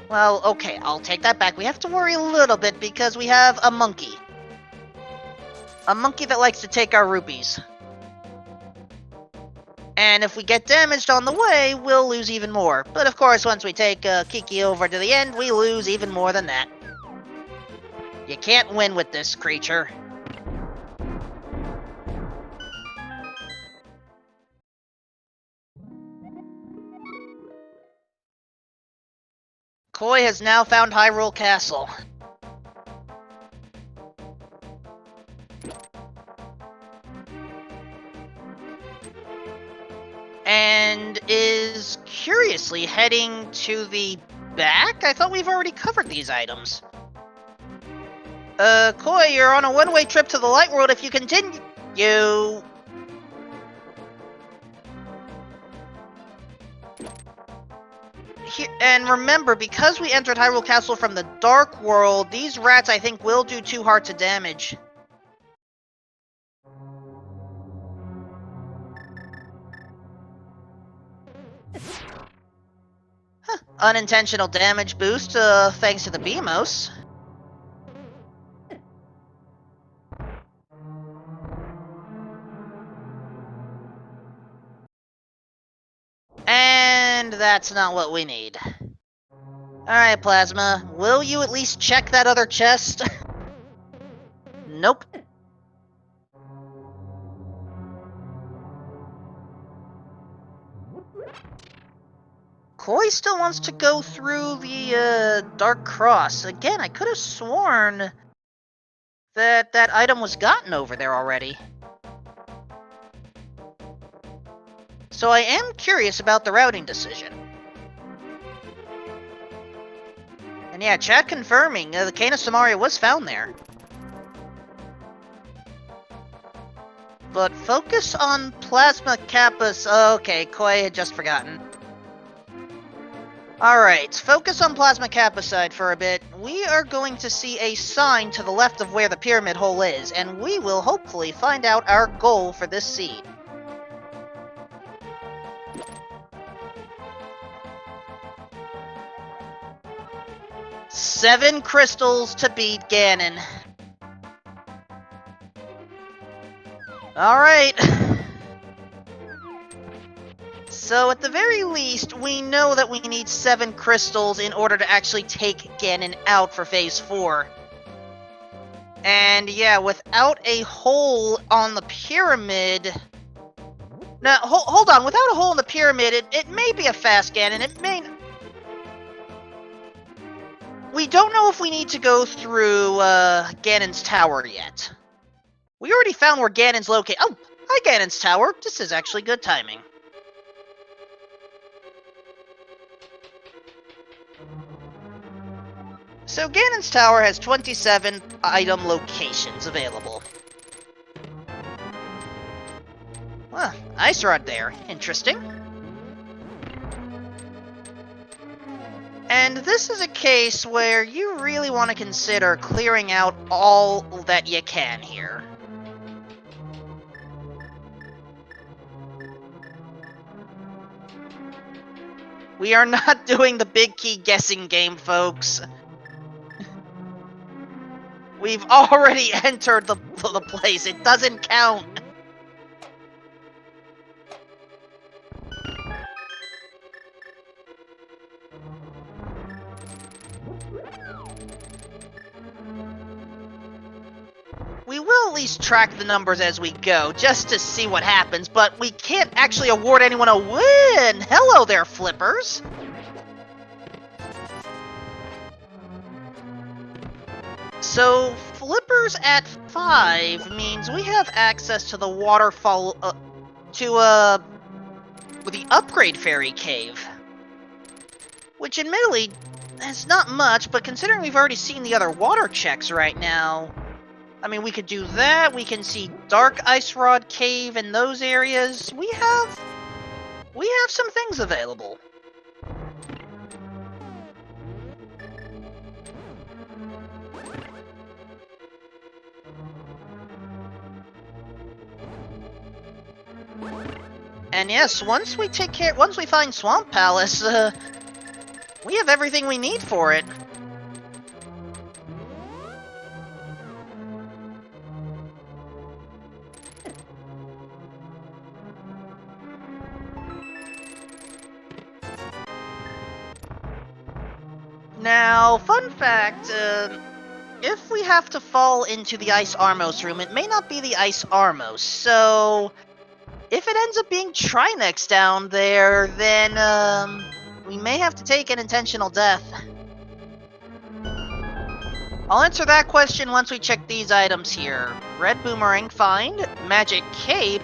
Well, okay, I'll take that back. We have to worry a little bit because we have a monkey. A monkey that likes to take our rupees. And if we get damaged on the way, we'll lose even more. But of course, once we take Kiki over to the end, we lose even more than that. You can't win with this creature. Koi has now found Hyrule Castle. And is curiously heading to the back? I thought we've already covered these items. Koi, you're on a one-way trip to the Light World if you continue. And remember, because we entered Hyrule Castle from the Dark World, these rats, I think, will do 2 hearts of damage. Huh. Unintentional damage boost, thanks to the Beamos. And that's not what we need. Alright, Plasma, will you at least check that other chest? Nope. Koi still wants to go through the, Dark Cross. Again, I could have sworn that that item was gotten over there already. So I am curious about the routing decision. And yeah, chat confirming, the Cane of Samaria was found there. But focus on Plasma Kappa's... Okay, Koi had just forgotten. Alright, focus on Plasma Kappa's side for a bit. We are going to see a sign to the left of where the pyramid hole is, and we will hopefully find out our goal for this seed. Seven crystals to beat Ganon. Alright. So at the very least, we know that we need 7 crystals in order to actually take Ganon out for Phase 4. And yeah, without a hole on the pyramid... Now, hold on, without a hole in the pyramid, it may be a fast Ganon, it may... We don't know if we need to go through, Ganon's tower yet. We already found where Ganon's located. Oh, hi Ganon's tower. This is actually good timing. So Ganon's tower has 27 item locations available. Well, Ice Rod there. Interesting. And this is a case where you really want to consider clearing out all that you can here. We are not doing the big key guessing game, folks. We've already entered the place. It doesn't count. at least track the numbers as we go, just to see what happens, but we can't actually award anyone a win! Hello there, flippers! So, flippers at 5 means we have access to the waterfall, the upgrade fairy cave. Which admittedly, is not much, but considering we've already seen the other water checks right now, I mean, we could do that, we can see Dark Ice Rod Cave in those areas. We have some things available. And yes, once we find Swamp Palace, we have everything we need for it. Now, fun fact, if we have to fall into the Ice Armos room, it may not be the Ice Armos, so if it ends up being Trinex down there, then, we may have to take an intentional death. I'll answer that question once we check these items here. Red Boomerang find, Magic Cape,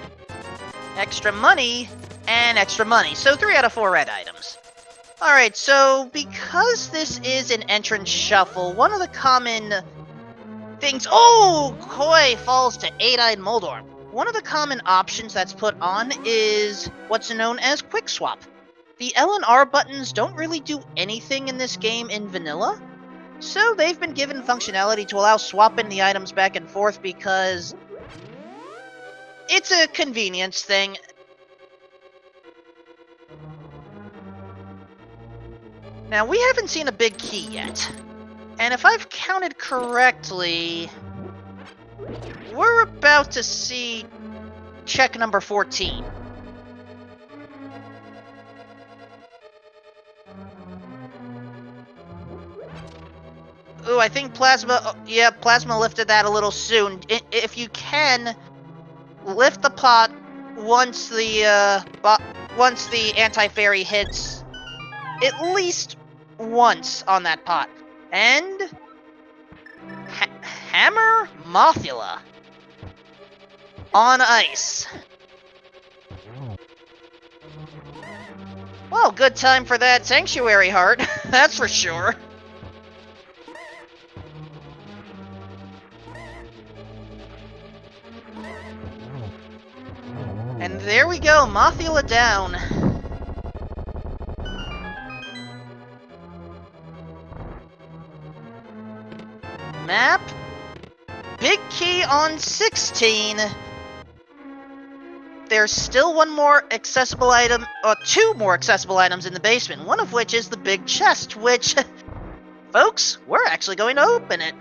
extra money, and extra money. So 3 out of 4 red items. Alright, so because this is an entrance shuffle, one of the common things... Oh! Koi falls to 8-eyed Moldorm. One of the common options that's put on is what's known as Quick Swap. The L and R buttons don't really do anything in this game in vanilla, so they've been given functionality to allow swapping the items back and forth because it's a convenience thing. Now, we haven't seen a big key yet, and if I've counted correctly, we're about to see check number 14. Ooh, I think Plasma... yeah, Plasma lifted that a little soon. If you can, lift the pot once the anti-fairy hits at least once on that pot. And... Hammer Mothula on ice. Well, good time for that Sanctuary Heart, that's for sure. And there we go, Mothula down. Map. Big key on 16. There's still one more accessible item, or 2 more accessible items in the basement, one of which is the big chest, which, folks, we're actually going to open it.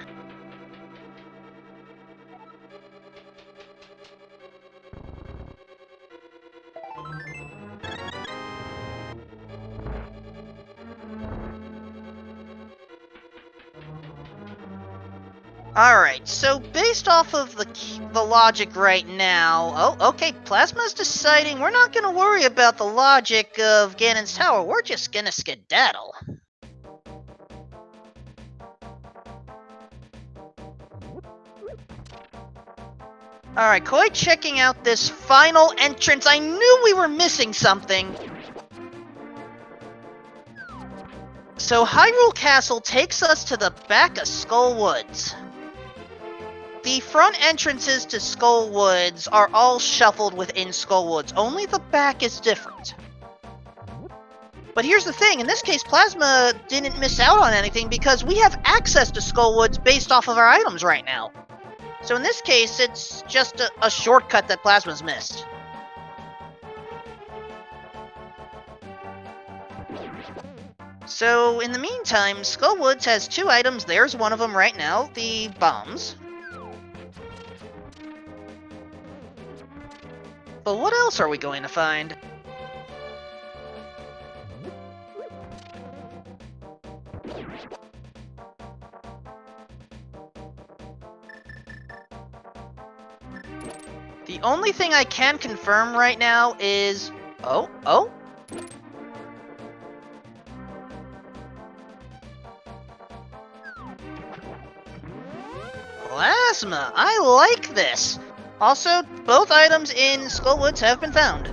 Alright, so based off of the logic right now... Oh, okay, Plasma's deciding we're not gonna worry about the logic of Ganon's Tower, we're just gonna skedaddle. Alright, Koi checking out this final entrance. I knew we were missing something. So Hyrule Castle takes us to the back of Skull Woods. The front entrances to Skull Woods are all shuffled within Skull Woods, only the back is different. But here's the thing, in this case Plasma didn't miss out on anything because we have access to Skull Woods based off of our items right now. So in this case, it's just a shortcut that Plasma's missed. So in the meantime, Skull Woods has 2 items, there's one of them right now, the bombs. But what else are we going to find? The only thing I can confirm right now is... Oh. Plasma! I like this! Also, both items in Skullwoods have been found.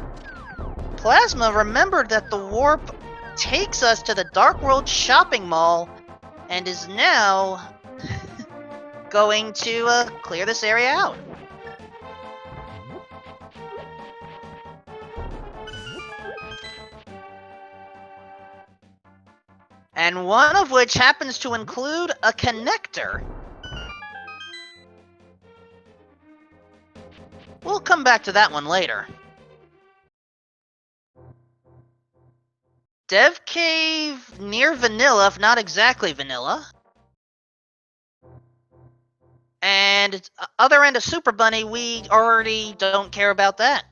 Plasma remembered that the warp takes us to the Dark World shopping mall and is now going to clear this area out. And one of which happens to include a connector. We'll come back to that one later. Dev Cave near Vanilla, if not exactly Vanilla. And other end of Super Bunny, we already don't care about that.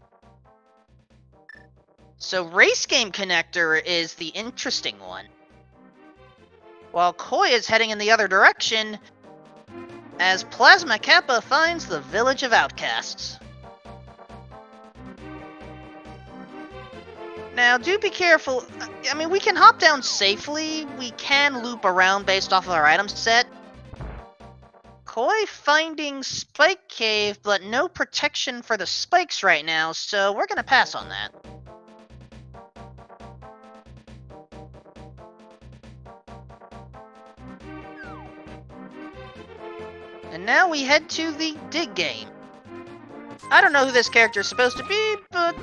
So Race Game Connector is the interesting one. While Koi is heading in the other direction, as Plasma Kappa finds the Village of Outcasts. Now, do be careful. I mean, we can hop down safely. We can loop around based off of our item set. Koi finding Spike Cave, but no protection for the spikes right now, so we're gonna pass on that. And now we head to the dig game. I don't know who this character is supposed to be, but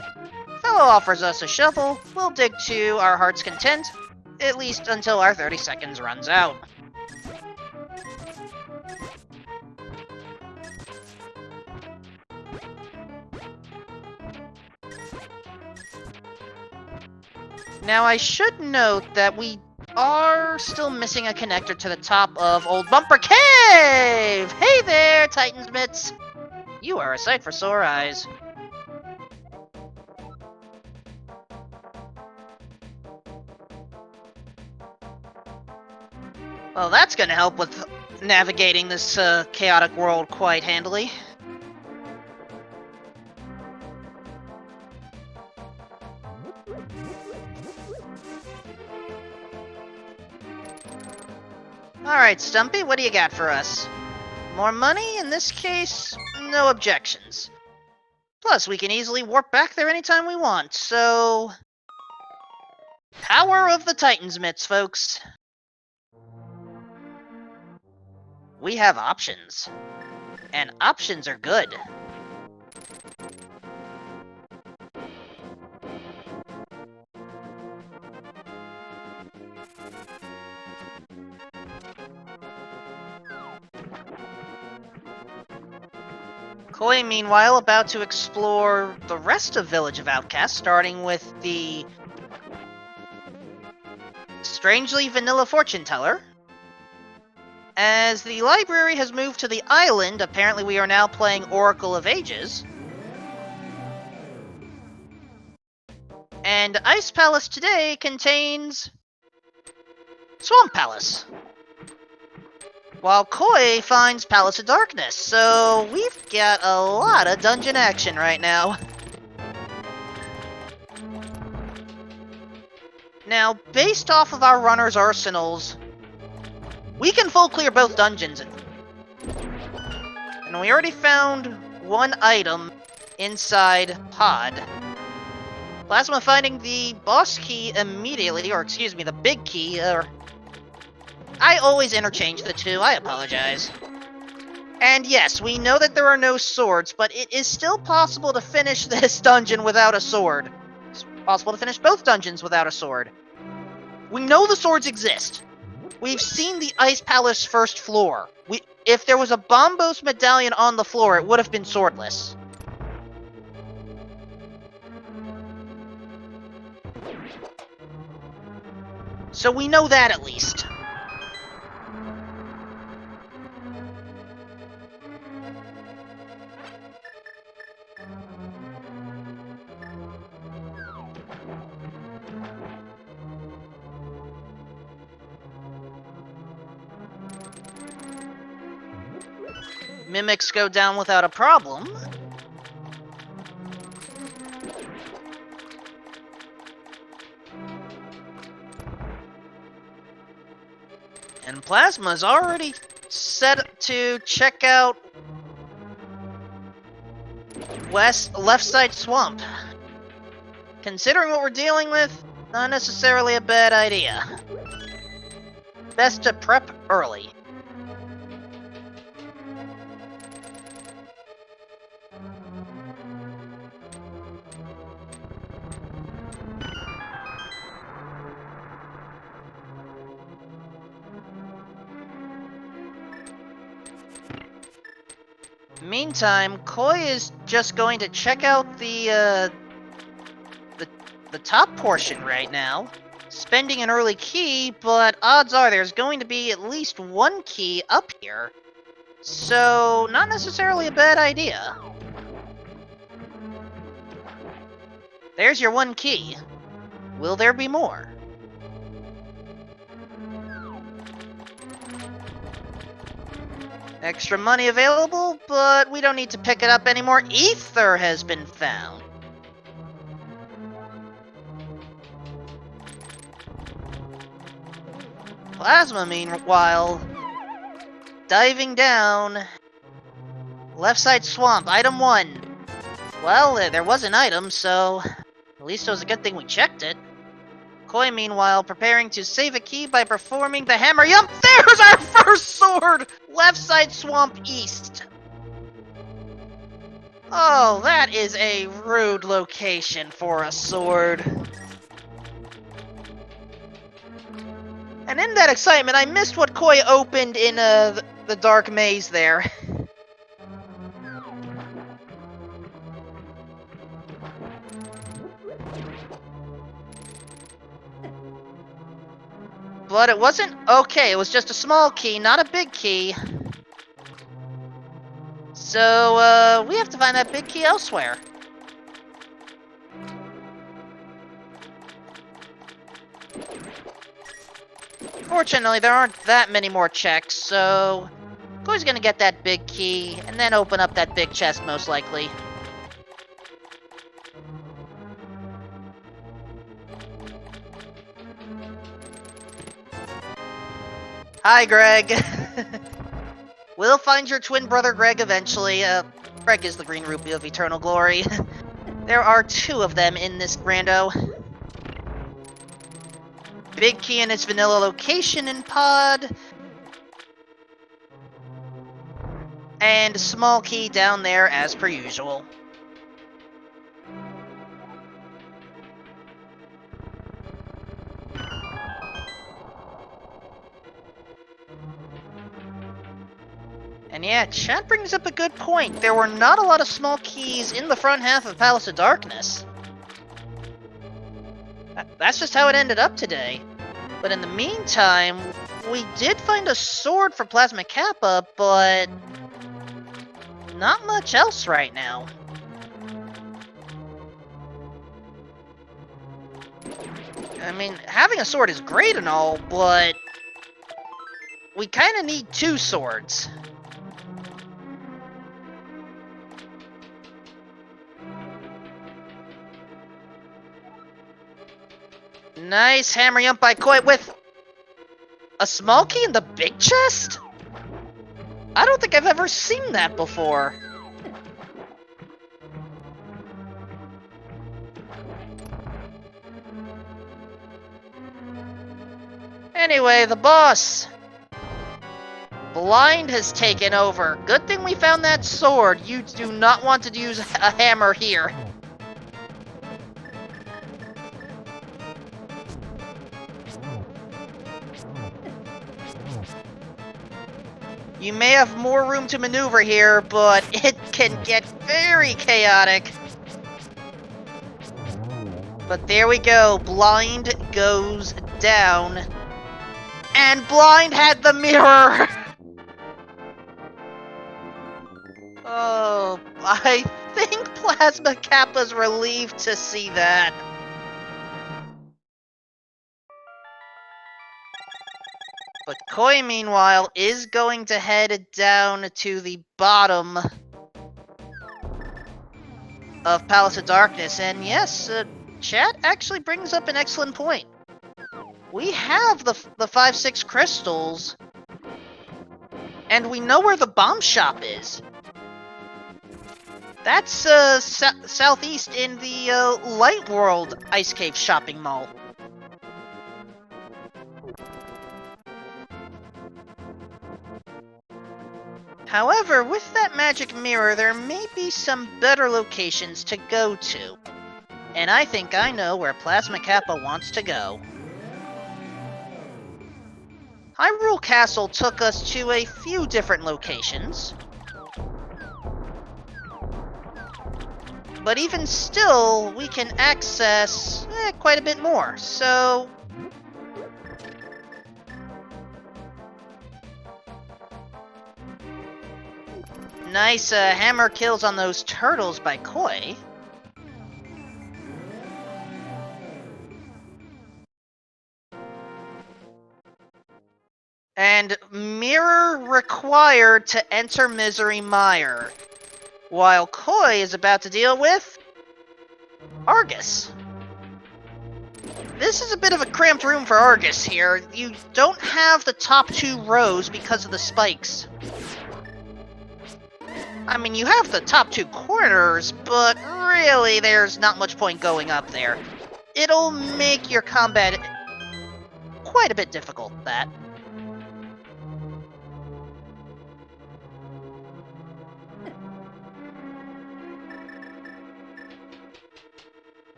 fellow offers us a shovel. We'll dig to our heart's content, at least until our 30 seconds runs out. Now I should note that we are still missing a connector to the top of Old Bumper Cave! Hey there, Titan's Mitts! You are a sight for sore eyes. Well, that's gonna help with navigating this chaotic world quite handily. Alright, Stumpy, what do you got for us? More money? In this case, no objections. Plus, we can easily warp back there anytime we want, so... Power of the Titan's Mitts, folks. We have options. And options are good. Koi, meanwhile, about to explore the rest of Village of Outcasts, starting with the strangely vanilla fortune teller. As the library has moved to the island, apparently we are now playing Oracle of Ages. And Ice Palace today contains Swamp Palace. While Koi finds Palace of Darkness, so we've got a lot of dungeon action right now. Now, based off of our runners' arsenals, we can full clear both dungeons. And we already found one item inside Pod. Plasma finding the boss key immediately, or excuse me, the big key, I always interchange the two, I apologize. And yes, we know that there are no swords, but it is still possible to finish this dungeon without a sword. It's possible to finish both dungeons without a sword. We know the swords exist. We've seen the Ice Palace first floor. If there was a Bombos medallion on the floor, it would have been swordless. So we know that at least. Mimics go down without a problem. And Plasma's already set to check out left side swamp. Considering what we're dealing with, not necessarily a bad idea. Best to prep early. Meantime, Koi is just going to check out the top portion right now, spending an early key, but odds are there's going to be at least one key up here, so not necessarily a bad idea. There's your one key. Will there be more? Extra money available, but we don't need to pick it up anymore. Ether has been found. Plasma, meanwhile, diving down. Left side swamp, item 1. Well, there was an item, so at least it was a good thing we checked it. Koi, meanwhile, preparing to save a key by performing the hammer. Yup, there's our first sword! Left side swamp east. Oh, that is a rude location for a sword. And in that excitement, I missed what Koi opened in the dark maze there. But it wasn't okay, it was just a small key, not a big key. So, we have to find that big key elsewhere. Fortunately, there aren't that many more checks, so Koi's gonna get that big key, and then open up that big chest, most likely. Hi, Greg! We'll find your twin brother Greg eventually. Greg is the Green Rupee of Eternal Glory. There are 2 of them in this Grando. Big key in its vanilla location in pod. And small key down there as per usual. And yeah, chat brings up a good point. There were not a lot of small keys in the front half of Palace of Darkness. That's just how it ended up today. But in the meantime, we did find a sword for Plasma Kappa, but not much else right now. I mean, having a sword is great and all, but we kind of need 2 swords. Nice hammer jump by Koi with a small key in the big chest? I don't think I've ever seen that before. Anyway, the boss. Blind has taken over. Good thing we found that sword. You do not want to use a hammer here. You may have more room to maneuver here, but it can get very chaotic. But there we go. Blind goes down. And Blind had the mirror! Oh, I think Plasma Kappa's relieved to see that. But Koi, meanwhile, is going to head down to the bottom of Palace of Darkness. And yes, chat actually brings up an excellent point. We have the 5-6 crystals, and we know where the bomb shop is. That's southeast in the Light World Ice Cave shopping mall. However, with that magic mirror, there may be some better locations to go to. And I think I know where Plasma Kappa wants to go. Hyrule Castle took us to a few different locations. But even still, we can access quite a bit more, so... Nice hammer kills on those turtles by Koi. And mirror required to enter Misery Mire, while Koi is about to deal with Argus. This is a bit of a cramped room for Argus here. You don't have the top 2 rows because of the spikes. I mean, you have the top 2 corners, but really there's not much point going up there. It'll make your combat quite a bit difficult, that.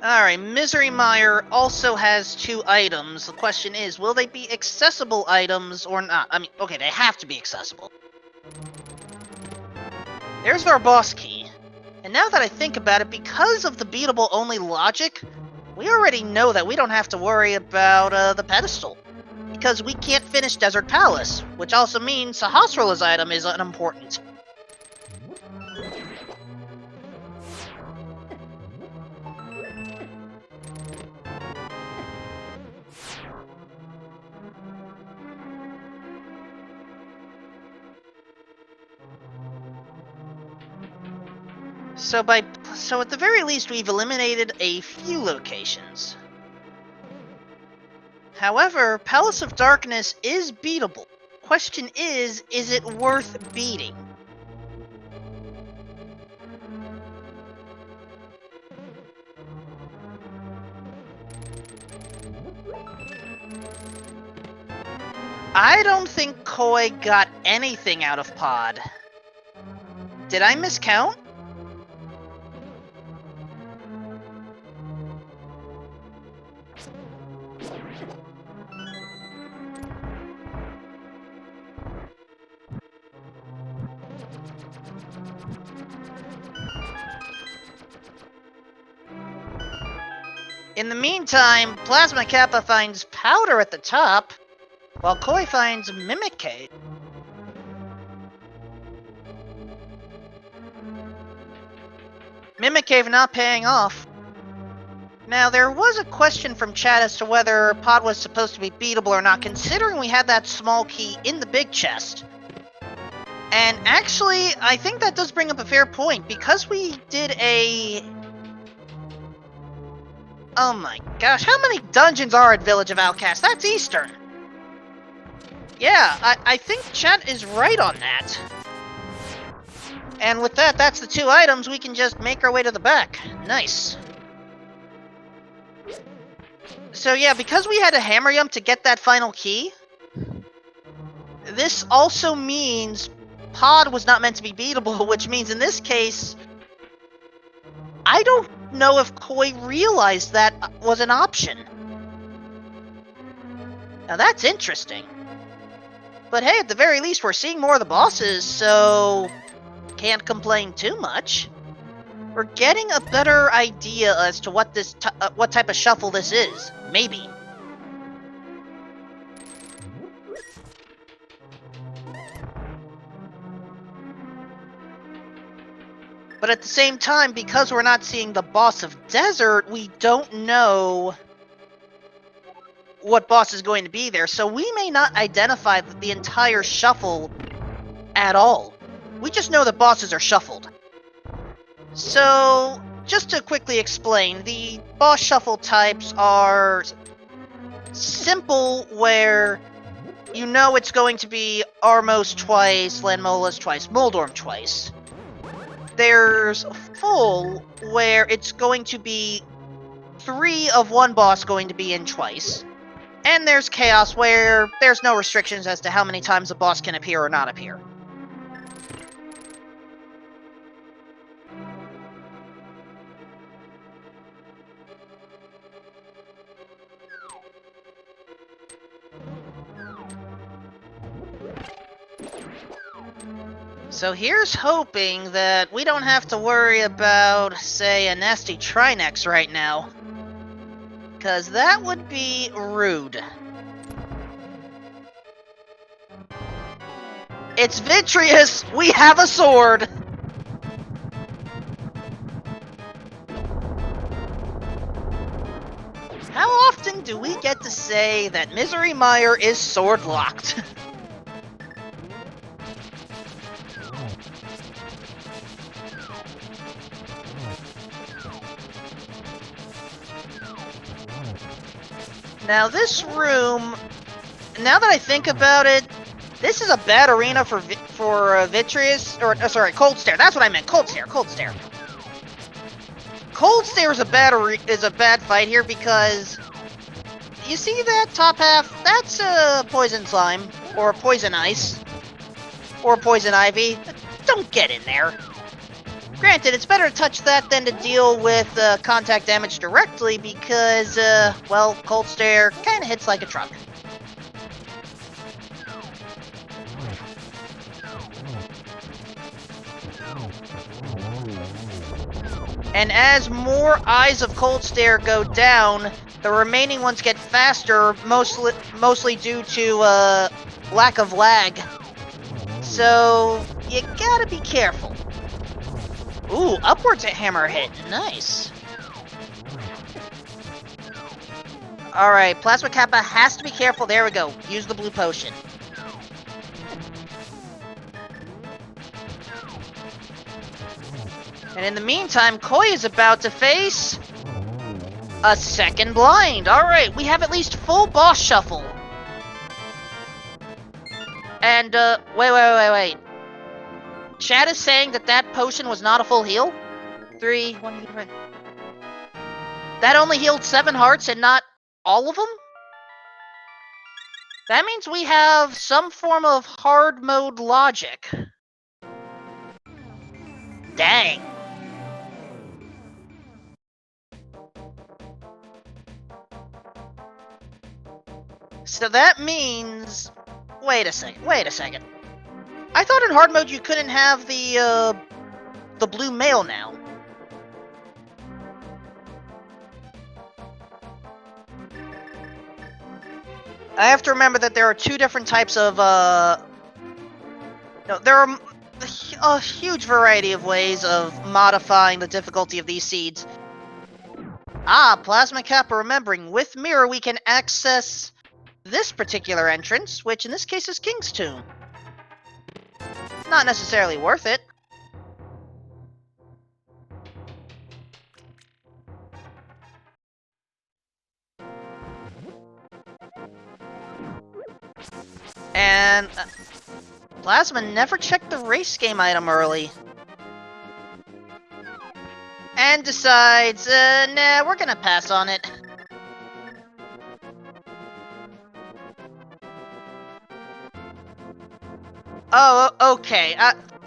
Alright, Misery Mire also has 2 items. The question is, will they be accessible items or not? I mean, okay, they have to be accessible. There's our boss key. And now that I think about it, because of the beatable only logic, we already know that we don't have to worry about the pedestal. Because we can't finish Desert Palace, which also means Sahasrara's item is unimportant. So at the very least, we've eliminated a few locations. However, Palace of Darkness is beatable. Question is it worth beating? I don't think Koi got anything out of Pod. Did I miscount? In the meantime, Plasma Kappa finds Powder at the top, while Koi finds Mimic Cave. Mimic Cave not paying off. Now, there was a question from chat as to whether Pod was supposed to be beatable or not, considering we had that small key in the big chest. And actually, I think that does bring up a fair point, because we did a... Oh my gosh, how many dungeons are at Village of Outcasts? That's Eastern! Yeah, I think chat is right on that. And with that, that's the 2 items. We can just make our way to the back. Nice. So yeah, because we had a hammer jump to get that final key, this also means Pod was not meant to be beatable, which means in this case, I don't know if Koi realized that was an option. Now that's interesting. But hey, at the very least, we're seeing more of the bosses, so can't complain too much. We're getting a better idea as to what this what type of shuffle this is. Maybe. But at the same time, because we're not seeing the boss of Desert, we don't know what boss is going to be there, so we may not identify the entire shuffle at all. We just know that bosses are shuffled. So, just to quickly explain, the boss shuffle types are simple, where you know it's going to be Armos twice, Lanmolas twice, Moldorm twice. There's full, where it's going to be 3 of one boss going to be in twice. And there's Chaos, where there's no restrictions as to how many times a boss can appear or not appear. So here's hoping that we don't have to worry about, say, a nasty Trinex right now. Because that would be rude. It's Vitreous! We have a sword! How often do we get to say that Misery Mire is sword-locked? Now this room, now that I think about it, this is a bad arena for Vitreous, or sorry, Cold Stare. That's what I meant. Cold Stare. Cold Stare is a bad fight here, because you see that top half? That's Poison Slime, or Poison Ice, or Poison Ivy. Don't get in there. Granted, it's better to touch that than to deal with contact damage directly, because, well, Cold Stare kinda hits like a truck. And as more eyes of Cold Stare go down, the remaining ones get faster, mostly due to lack of lag. So you gotta be careful. Ooh, upwards hammer hit, nice. Alright, Plasma Kappa has to be careful. There we go. Use the blue potion. And in the meantime, Koi is about to face a second blind. Alright, we have at least full boss shuffle. And, wait. Chat is saying that potion was not a full heal? 3, 1, 2, 3. That only healed 7 hearts and not all of them? That means we have some form of hard mode logic. Dang. So that means... Wait a second. I thought in hard mode you couldn't have the blue mail now. I have to remember that there are 2 different types of, no, there are a huge variety of ways of modifying the difficulty of these seeds. Ah, Plasma Kappa remembering, with Mirror we can access this particular entrance, which in this case is King's Tomb. Not necessarily worth it. And Plasma never checked the race game item early. And decides, nah, we're gonna pass on it. Oh, okay.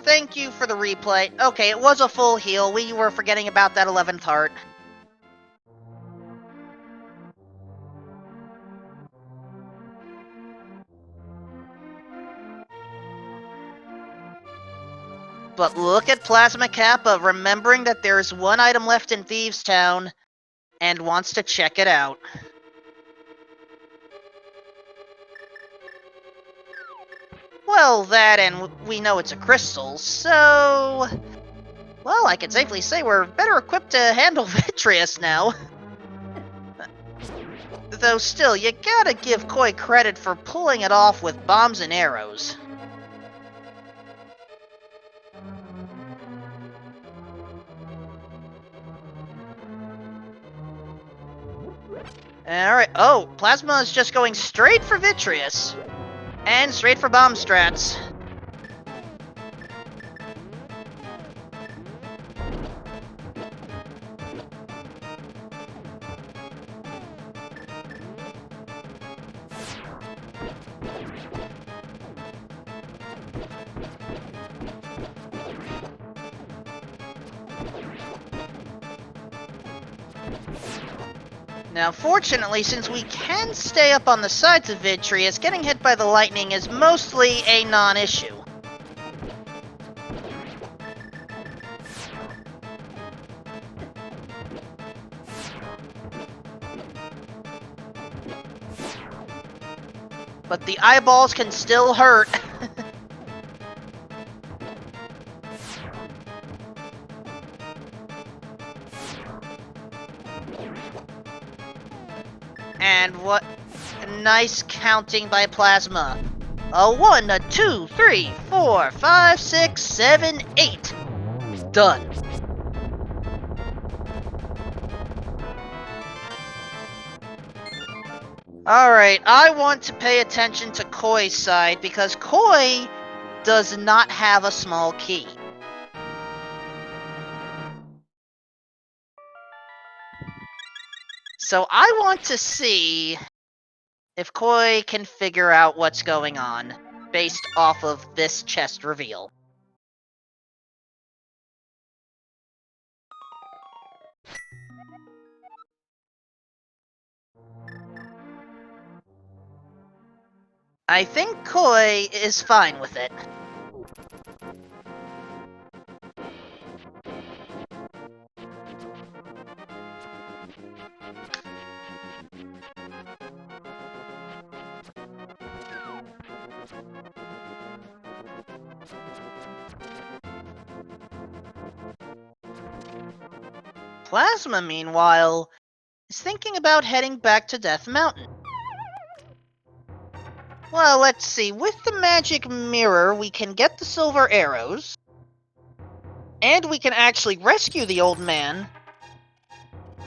Thank you for the replay. Okay, it was a full heal. We were forgetting about that 11th heart. But look at Plasma Kappa, remembering that there is 1 item left in Thieves Town, and wants to check it out. Well, that, and we know it's a crystal, so... Well, I can safely say we're better equipped to handle Vitreous now. Though still, you gotta give Koi credit for pulling it off with bombs and arrows. Alright, oh, Plasma is just going straight for Vitreous. And straight for bomb strats. Now, fortunately, since we can stay up on the sides of Vitreous, getting hit by the lightning is mostly a non-issue. But the eyeballs can still hurt. And what nice counting by Plasma. A 1, a 2, 3, 4, 5, 6, 7, 8. Done. Alright, I want to pay attention to Koi's side because Koi does not have a small key. So I want to see if Koi can figure out what's going on based off of this chest reveal. I think Koi is fine with it. Plasma, meanwhile, is thinking about heading back to Death Mountain. Well, let's see. With the magic mirror, we can get the silver arrows. And we can actually rescue the old man,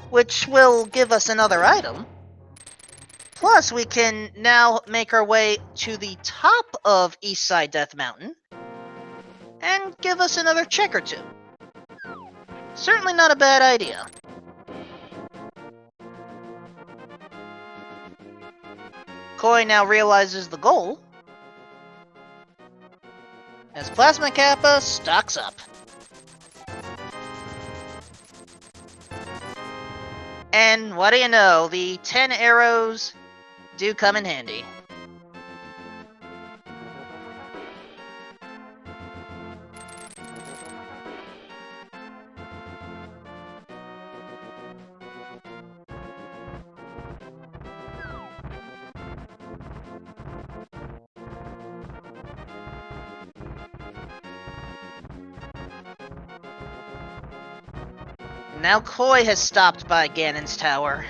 which will give us another item. Plus, we can now make our way to the top of Eastside Death Mountain and give us another check or two. Certainly not a bad idea. Koi now realizes the goal, as Plasma Kappa stocks up. And what do you know, the 10 arrows do come in handy. Now Koi has stopped by Ganon's tower.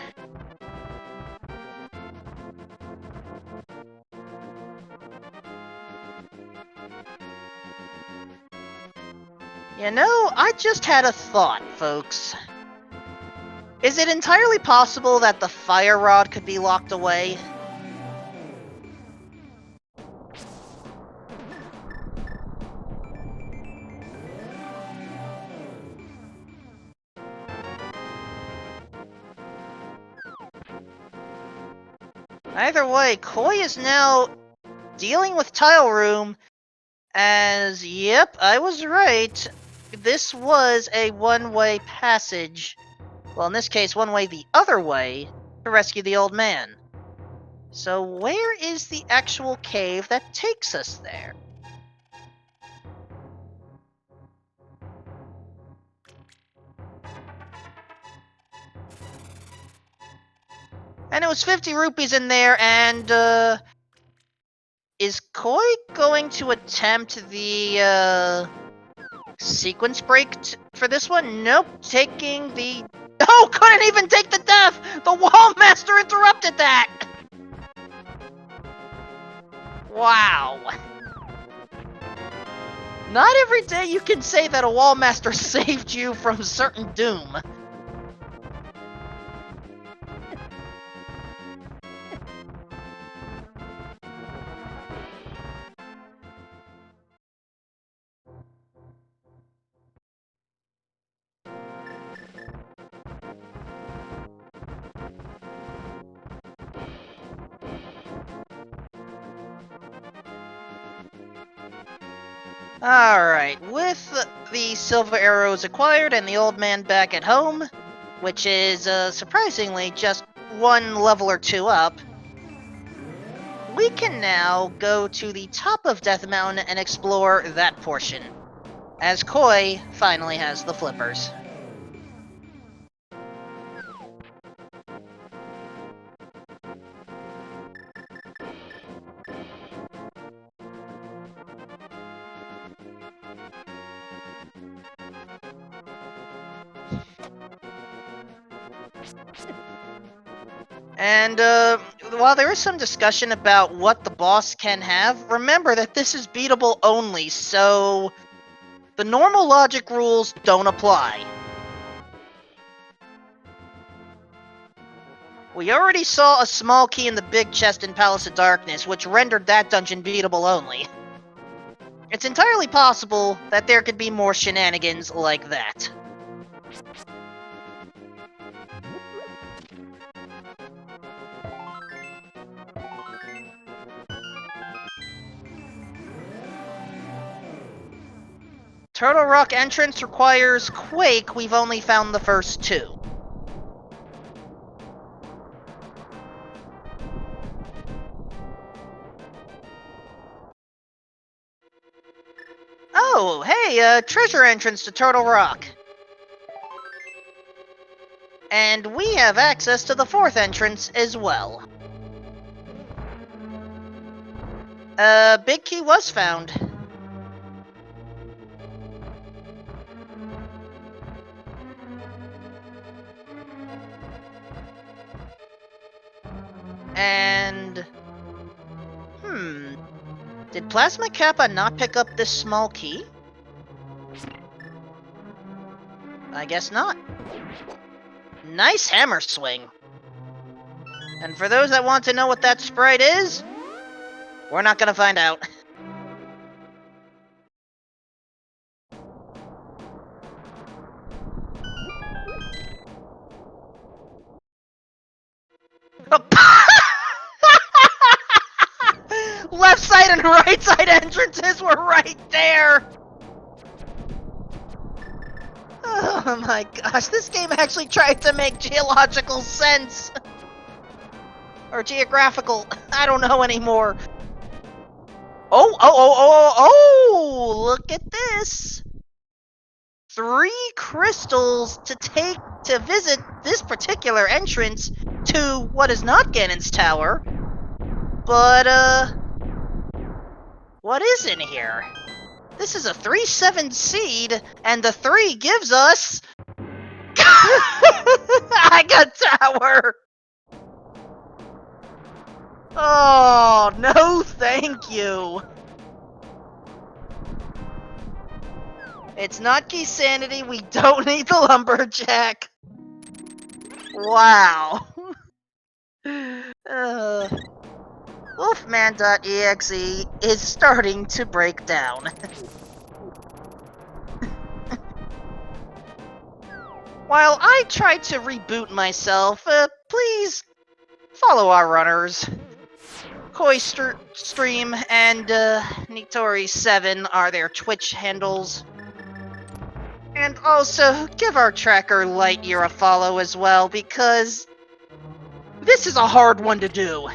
You know, I just had a thought, folks. Is it entirely possible that the fire rod could be locked away? Either way, Koi is now dealing with Tile Room as, yep, I was right. This was a one-way passage. Well, in this case, one way the other way to rescue the old man. So where is the actual cave that takes us there? And it was 50 rupees in there, and, is Koi going to attempt the, sequence break for this one? Nope, taking the... Oh, couldn't even take the death! The Wall Master interrupted that! Wow. Not every day you can say that a Wall Master saved you from certain doom. Alright, with the silver arrows acquired and the old man back at home, which is surprisingly just one level or two up, we can now go to the top of Death Mountain and explore that portion, as Koi finally has the flippers. And while there is some discussion about what the boss can have, remember that this is beatable only, so the normal logic rules don't apply. We already saw a small key in the big chest in Palace of Darkness, which rendered that dungeon beatable only. It's entirely possible that there could be more shenanigans like that. Turtle Rock entrance requires Quake. We've only found the first two. Oh, hey, treasure entrance to Turtle Rock. And we have access to the fourth entrance as well. Big key was found. And... Did Plasma Kappa not pick up this small key? I guess not. Nice hammer swing. And for those that want to know what that sprite is, we're not gonna find out. Left side and right side entrances were right there! Oh my gosh, this game actually tried to make geological sense! Or geographical, I don't know anymore. Oh, look at this! 3 crystals to visit this particular entrance to what is not Ganon's Tower. But, what is in here? This is a 3/7 seed, and the 3 gives us... I got Tower! Oh, no thank you! It's not Key Sanity, we don't need the Lumberjack! Wow. Wolfman.exe is starting to break down. While I try to reboot myself, please follow our runners. Koi Stream and Nitori7 are their Twitch handles. And also, give our tracker Lightyear a follow as well, because this is a hard one to do.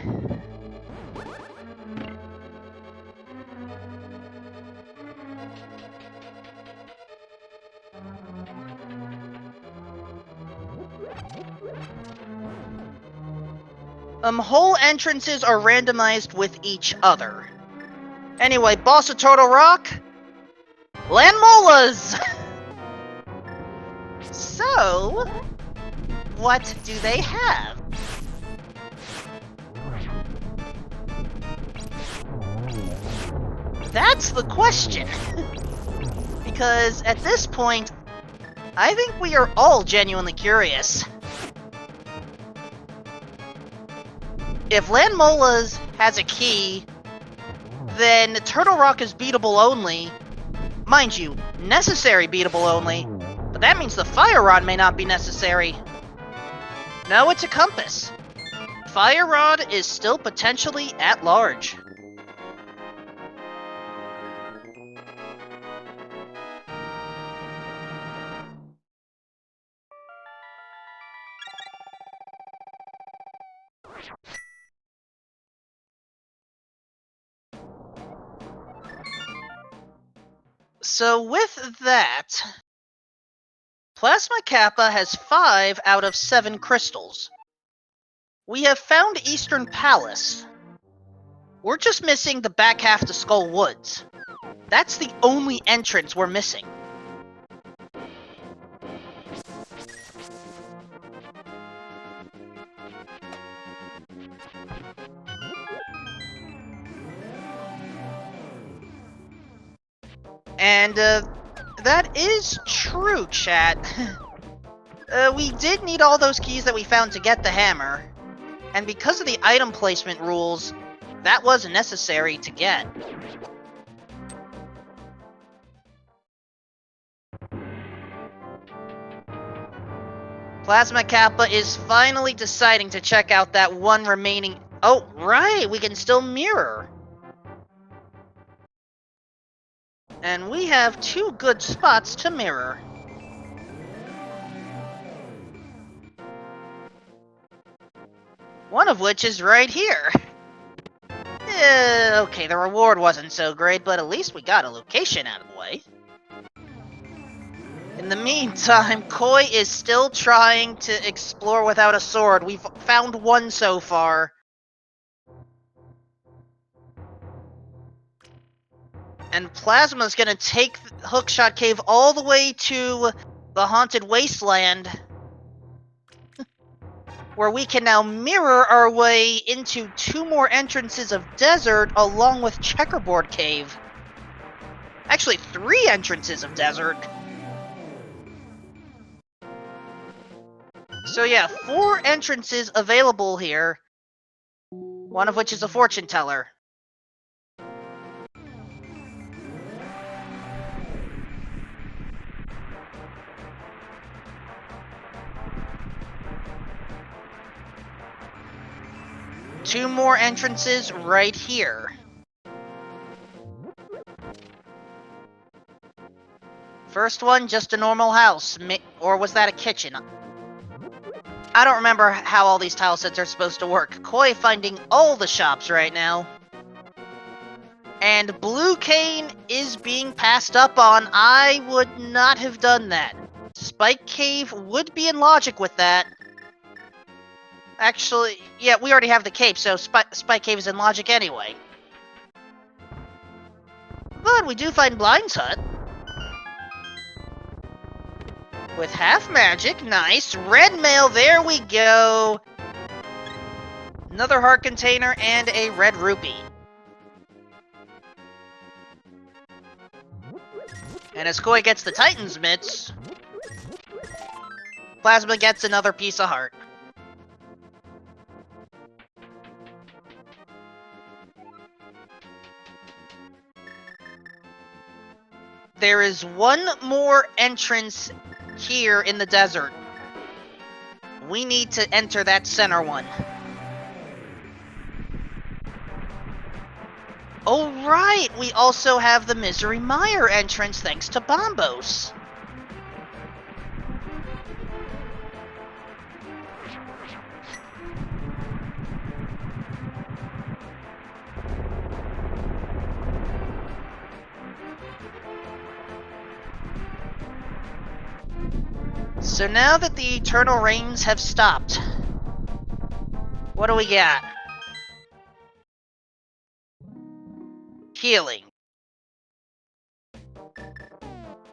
Whole entrances are randomized with each other. Anyway, boss of Turtle Rock, Landmolas! So, what do they have? That's the question. Because at this point, I think we are all genuinely curious. If Landmolas has a key, then Turtle Rock is beatable only. Mind you, necessary beatable only. But that means the Fire Rod may not be necessary. No, it's a compass. Fire Rod is still potentially at large. So with that, Plasma Kappa has 5 out of 7 crystals. We have found Eastern Palace. We're just missing the back half to Skull Woods. That's the only entrance we're missing. And, that is true, chat. We did need all those keys that we found to get the hammer. And because of the item placement rules, that was necessary to get. Plasma Kappa is finally deciding to check out that one remaining... Oh, right, we can still mirror. And we have 2 good spots to mirror. One of which is right here. Okay, the reward wasn't so great, but at least we got a location out of the way. In the meantime, Koi is still trying to explore without a sword. We've found one so far. And Plasma's gonna take Hookshot Cave all the way to the Haunted Wasteland, where we can now mirror our way into 2 more entrances of Desert along with Checkerboard Cave. Actually, 3 entrances of Desert. So yeah, 4 entrances available here, one of which is a fortune teller. Two more entrances right here. First one, just a normal house, or was that a kitchen? I don't remember how all these tile sets are supposed to work. Koi finding all the shops right now. And Blue Cane is being passed up on. I would not have done that. Spike Cave would be in logic with that. Actually, yeah, we already have the cape, so Spike Cave is in logic anyway. But we do find Blind's Hut. With half magic, nice. Red mail, there we go. Another heart container and a red rupee. And as Koi gets the Titan's mitts, Plasma gets another piece of heart. There is one more entrance here in the desert. We need to enter that center one. Oh right, we also have the Misery Mire entrance thanks to Bombos. So now that the Eternal Rains have stopped, what do we got? Healing.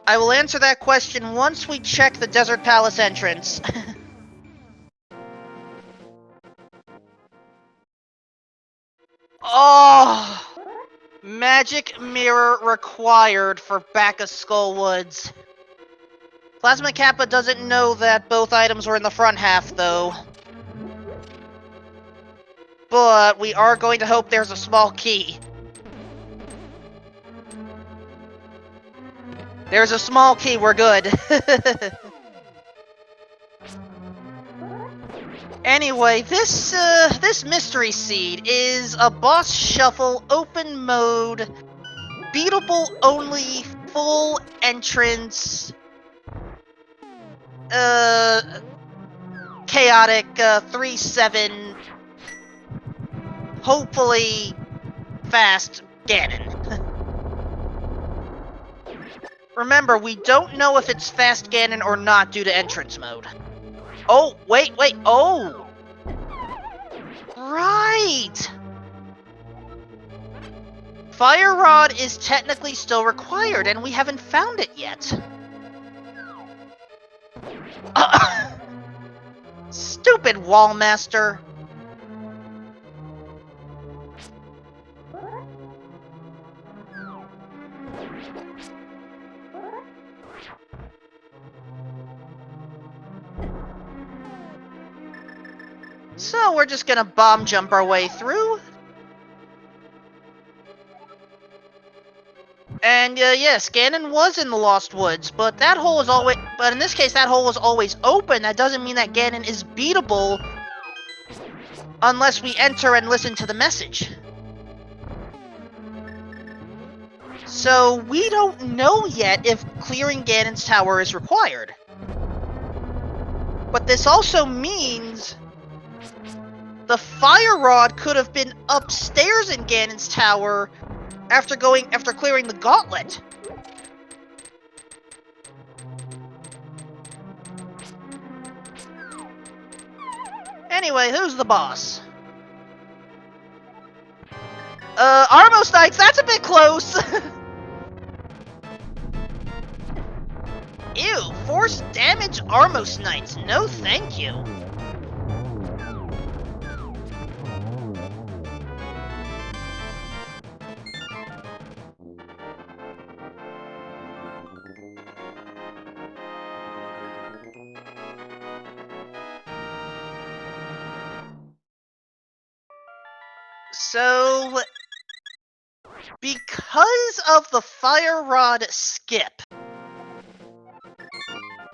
I will answer that question once we check the Desert Palace entrance. Oh! Magic mirror required for back of Skull Woods. Plasma Kappa doesn't know that both items were in the front half, though. But we are going to hope there's a small key. There's a small key, we're good. Anyway, this mystery seed is a boss shuffle, open mode, beatable only, full entrance, chaotic, 3-7, hopefully fast Ganon. Remember, we don't know if it's fast Ganon or not due to entrance mode. Oh, wait, oh! Right! Fire Rod is technically still required, and we haven't found it yet. Stupid Wallmaster! So we're just gonna bomb jump our way through. And yes, Ganon was in the Lost Woods, but that hole is always. But in this case, that hole is always open. That doesn't mean that Ganon is beatable unless we enter and listen to the message. So we don't know yet if clearing Ganon's tower is required. But this also means the Fire Rod could have been upstairs in Ganon's tower after clearing the gauntlet. Anyway, who's the boss? Armos Knights, that's a bit close! Ew, force damage Armos Knights, no thank you. So, because of the Fire Rod skip,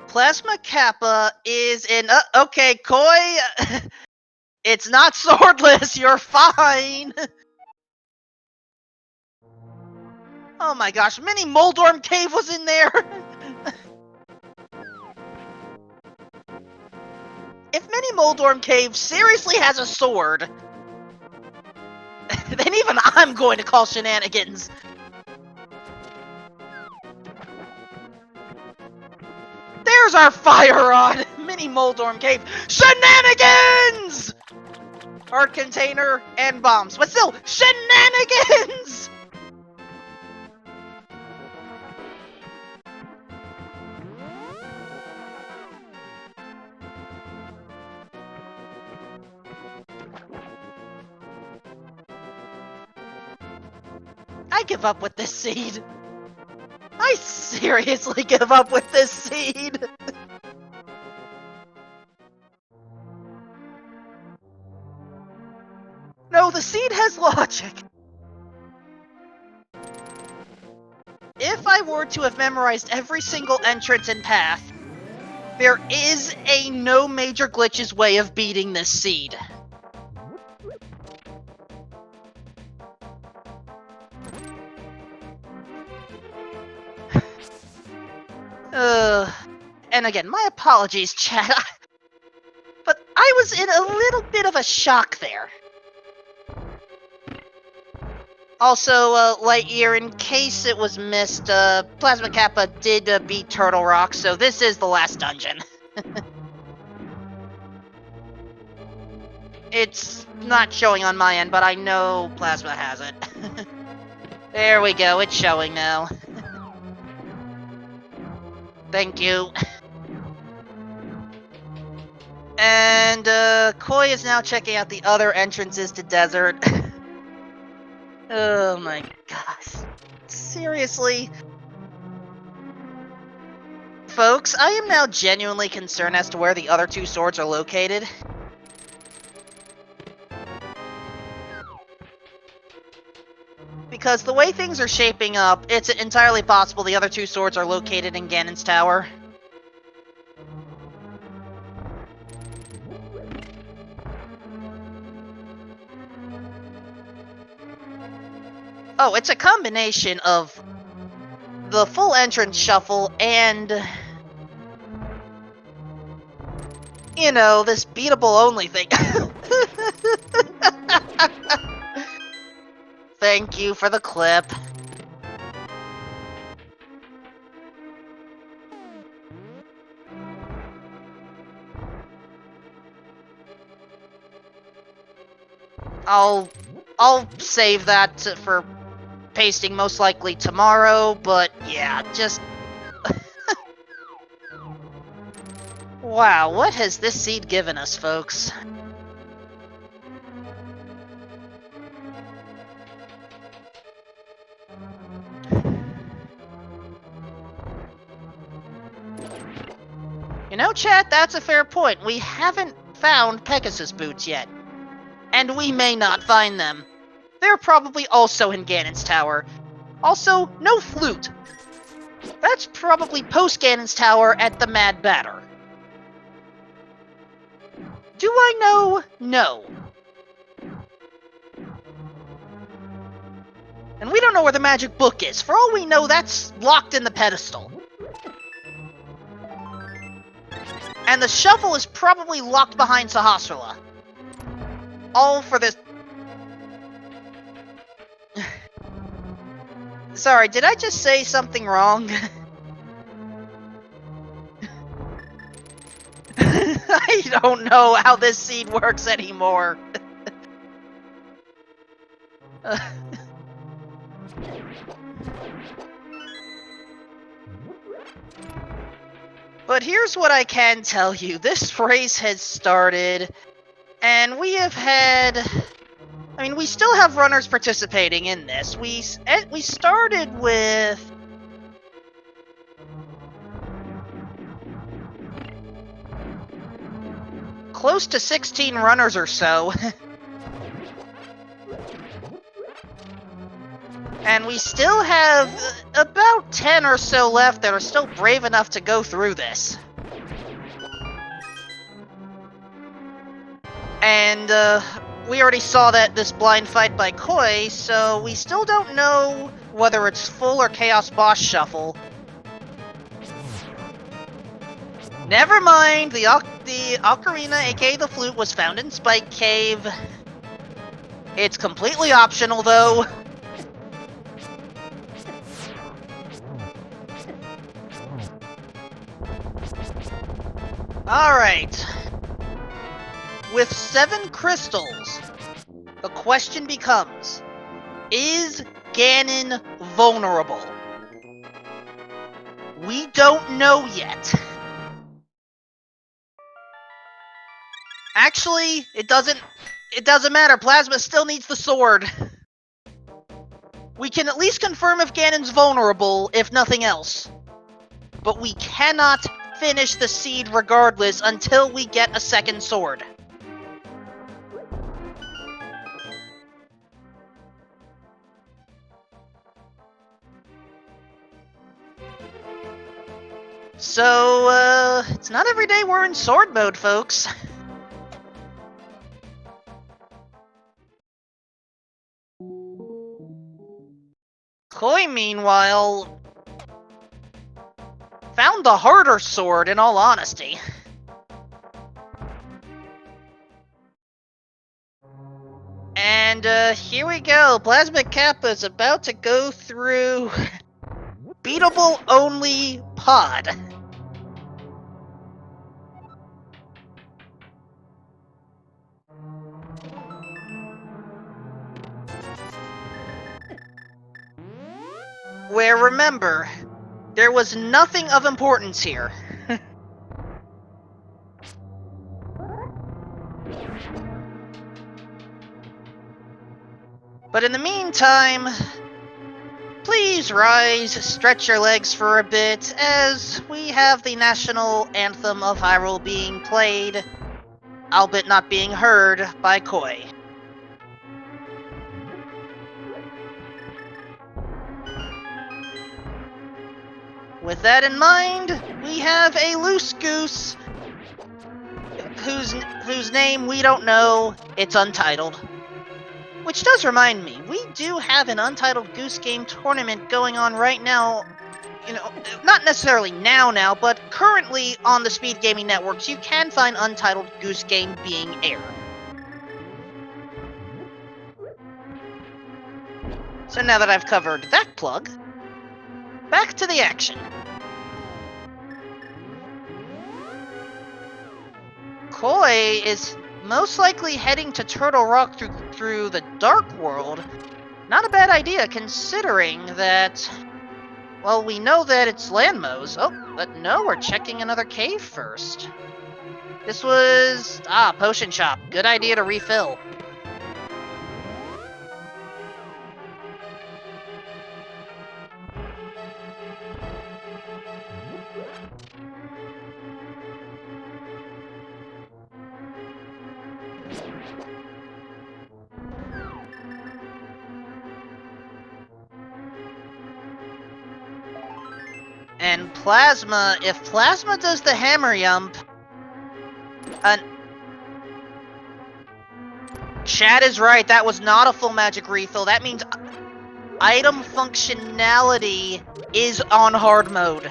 Plasma Kappa is in. Okay, Koi, it's not swordless. You're fine. Oh my gosh, Mini Moldorm Cave was in there. If Mini Moldorm Cave seriously has a sword, then even I'm going to call shenanigans. There's our Fire Rod! Mini Moldorm Cave. Shenanigans! Heart container and bombs. But still, shenanigans! I give up with this seed. I seriously give up with this seed. No, the seed has logic. If I were to have memorized every single entrance and path, there is a no major glitches way of beating this seed. And again, my apologies, chat. But I was in a little bit of a shock there. Also, Lightyear, in case it was missed, Plasma Kappa did beat Turtle Rock, so this is the last dungeon. It's not showing on my end, but I know Plasma has it. There we go, it's showing now. Thank you. And, Koi is now checking out the other entrances to Desert. Oh my gosh. Seriously? Folks, I am now genuinely concerned as to where the other two swords are located. Because the way things are shaping up, it's entirely possible the other two swords are located in Ganon's tower. Oh, it's a combination of the full entrance shuffle and, you know, this beatable only thing. Thank you for the clip. I'll save that for pasting most likely tomorrow, but yeah, just... Wow, what has this seed given us, folks? You know, chat, that's a fair point. We haven't found Pegasus boots yet. And we may not find them. They're probably also in Ganon's tower. Also, no flute. That's probably post Ganon's tower at the Mad Batter. Do I know? No. And we don't know where the magic book is. For all we know, that's locked in the pedestal. And the shovel is probably locked behind Sahasrara. All for this... Sorry, did I just say something wrong? I don't know how this seed works anymore. But here's what I can tell you. This race has started, and we have had... I mean, we still have runners participating in this. We started with... close to 16 runners or so. And we still have about 10 or so left that are still brave enough to go through this. And, we already saw that this blind fight by Koi, so we still don't know whether it's full or Chaos Boss Shuffle. Never mind, the Ocarina, aka the flute, was found in Spike Cave. It's completely optional, though. Alright. With 7 crystals, the question becomes, is Ganon vulnerable? We don't know yet. Actually, it doesn't matter. Plasma still needs the sword. We can at least confirm if Ganon's vulnerable, if nothing else. But we cannot finish the seed regardless until we get a second sword. So, it's not every day we're in sword mode, folks. Koi, meanwhile, found the harder sword, in all honesty. And, here we go. Plasmic Kappa is about to go through beatable only pod. Where, remember, there was nothing of importance here. But in the meantime, please rise, stretch your legs for a bit, as we have the national anthem of Hyrule being played, albeit not being heard, by Koi. With that in mind, we have a loose goose, whose name we don't know. It's untitled. Which does remind me, we do have an Untitled Goose Game tournament going on right now. You know, not necessarily now, but currently on the Speed Gaming Networks, you can find Untitled Goose Game being aired. So now that I've covered that plug, back to the action. Koi is most likely heading to Turtle Rock through the Dark World. Not a bad idea, considering that... Well, we know that it's Landmo's. Oh, but no, we're checking another cave first. This was... Potion Shop. Good idea to refill. And Plasma, if Plasma does the hammer yump, Chad is right, that was not a full magic refill. That means item functionality is on hard mode.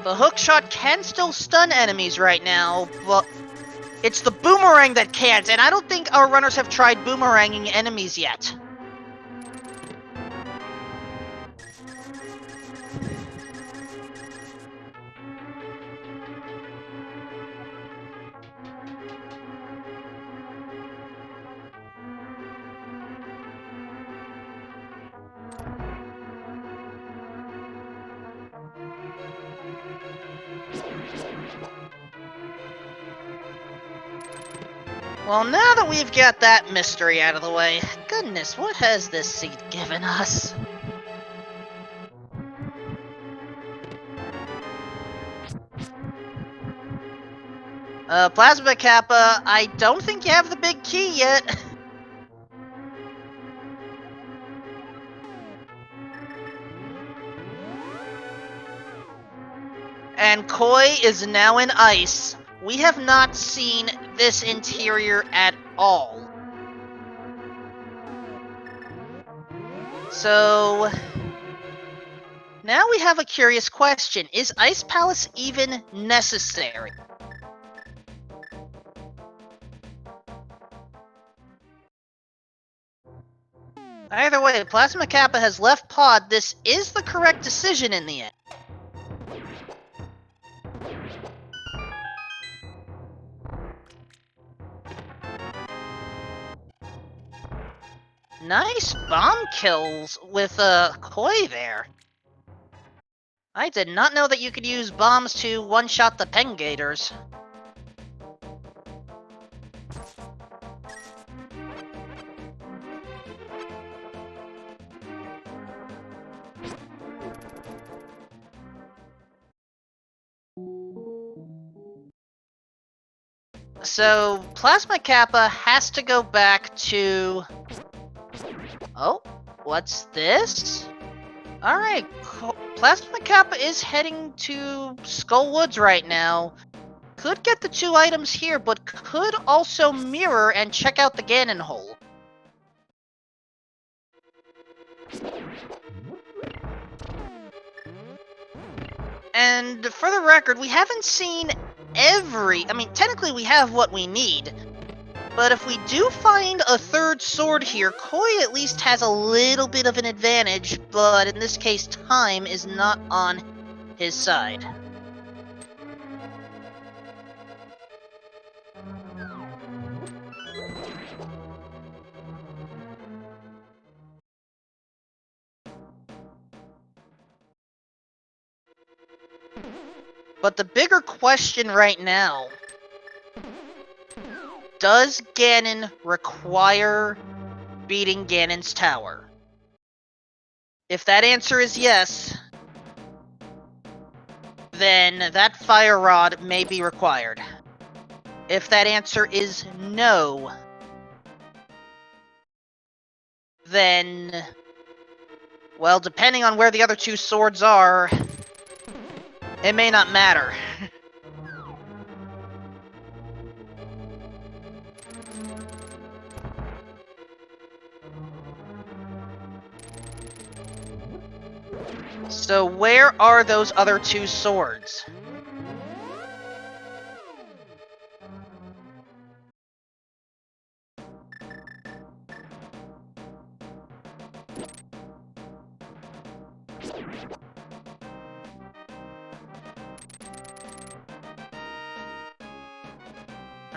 The hookshot can still stun enemies right now, but it's the boomerang that can't, and I don't think our runners have tried boomeranging enemies yet. Well, now that we've got that mystery out of the way, goodness, what has this seed given us? Plasma Kappa, I don't think you have the big key yet. And Koi is now in ice. We have not seen this interior at all. So... now we have a curious question. Is Ice Palace even necessary? Either way, Plasma Kappa has left Pod. This is the correct decision in the end. Nice bomb kills with Koi there. I did not know that you could use bombs to one-shot the Pengators. So, Plasma Kappa has to go back to... Oh, what's this? Alright, Plasma Kappa is heading to Skull Woods right now. Could get the 2 items here, but could also mirror and check out the Ganon hole. And for the record, we haven't seen I mean, technically we have what we need. But if we do find a 3rd sword here, Koi at least has a little bit of an advantage, but in this case, time is not on his side. But the bigger question right now, does Ganon require beating Ganon's tower? If that answer is yes, then that Fire Rod may be required. If that answer is no, then... well, depending on where the other 2 swords are, it may not matter. So where are those other 2 swords?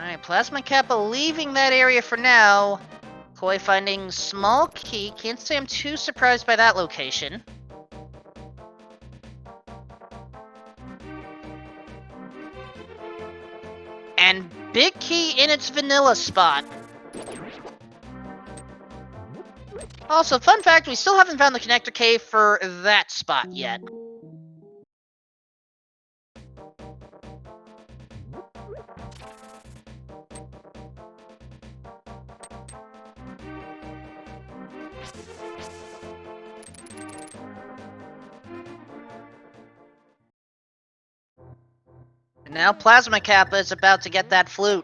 Alright, Plasma Kappa leaving that area for now. Koi finding small key. Can't say I'm too surprised by that location. And big key in its vanilla spot. Also, fun fact, we still haven't found the connector cave for that spot yet. And now Plasma Kappa is about to get that flute.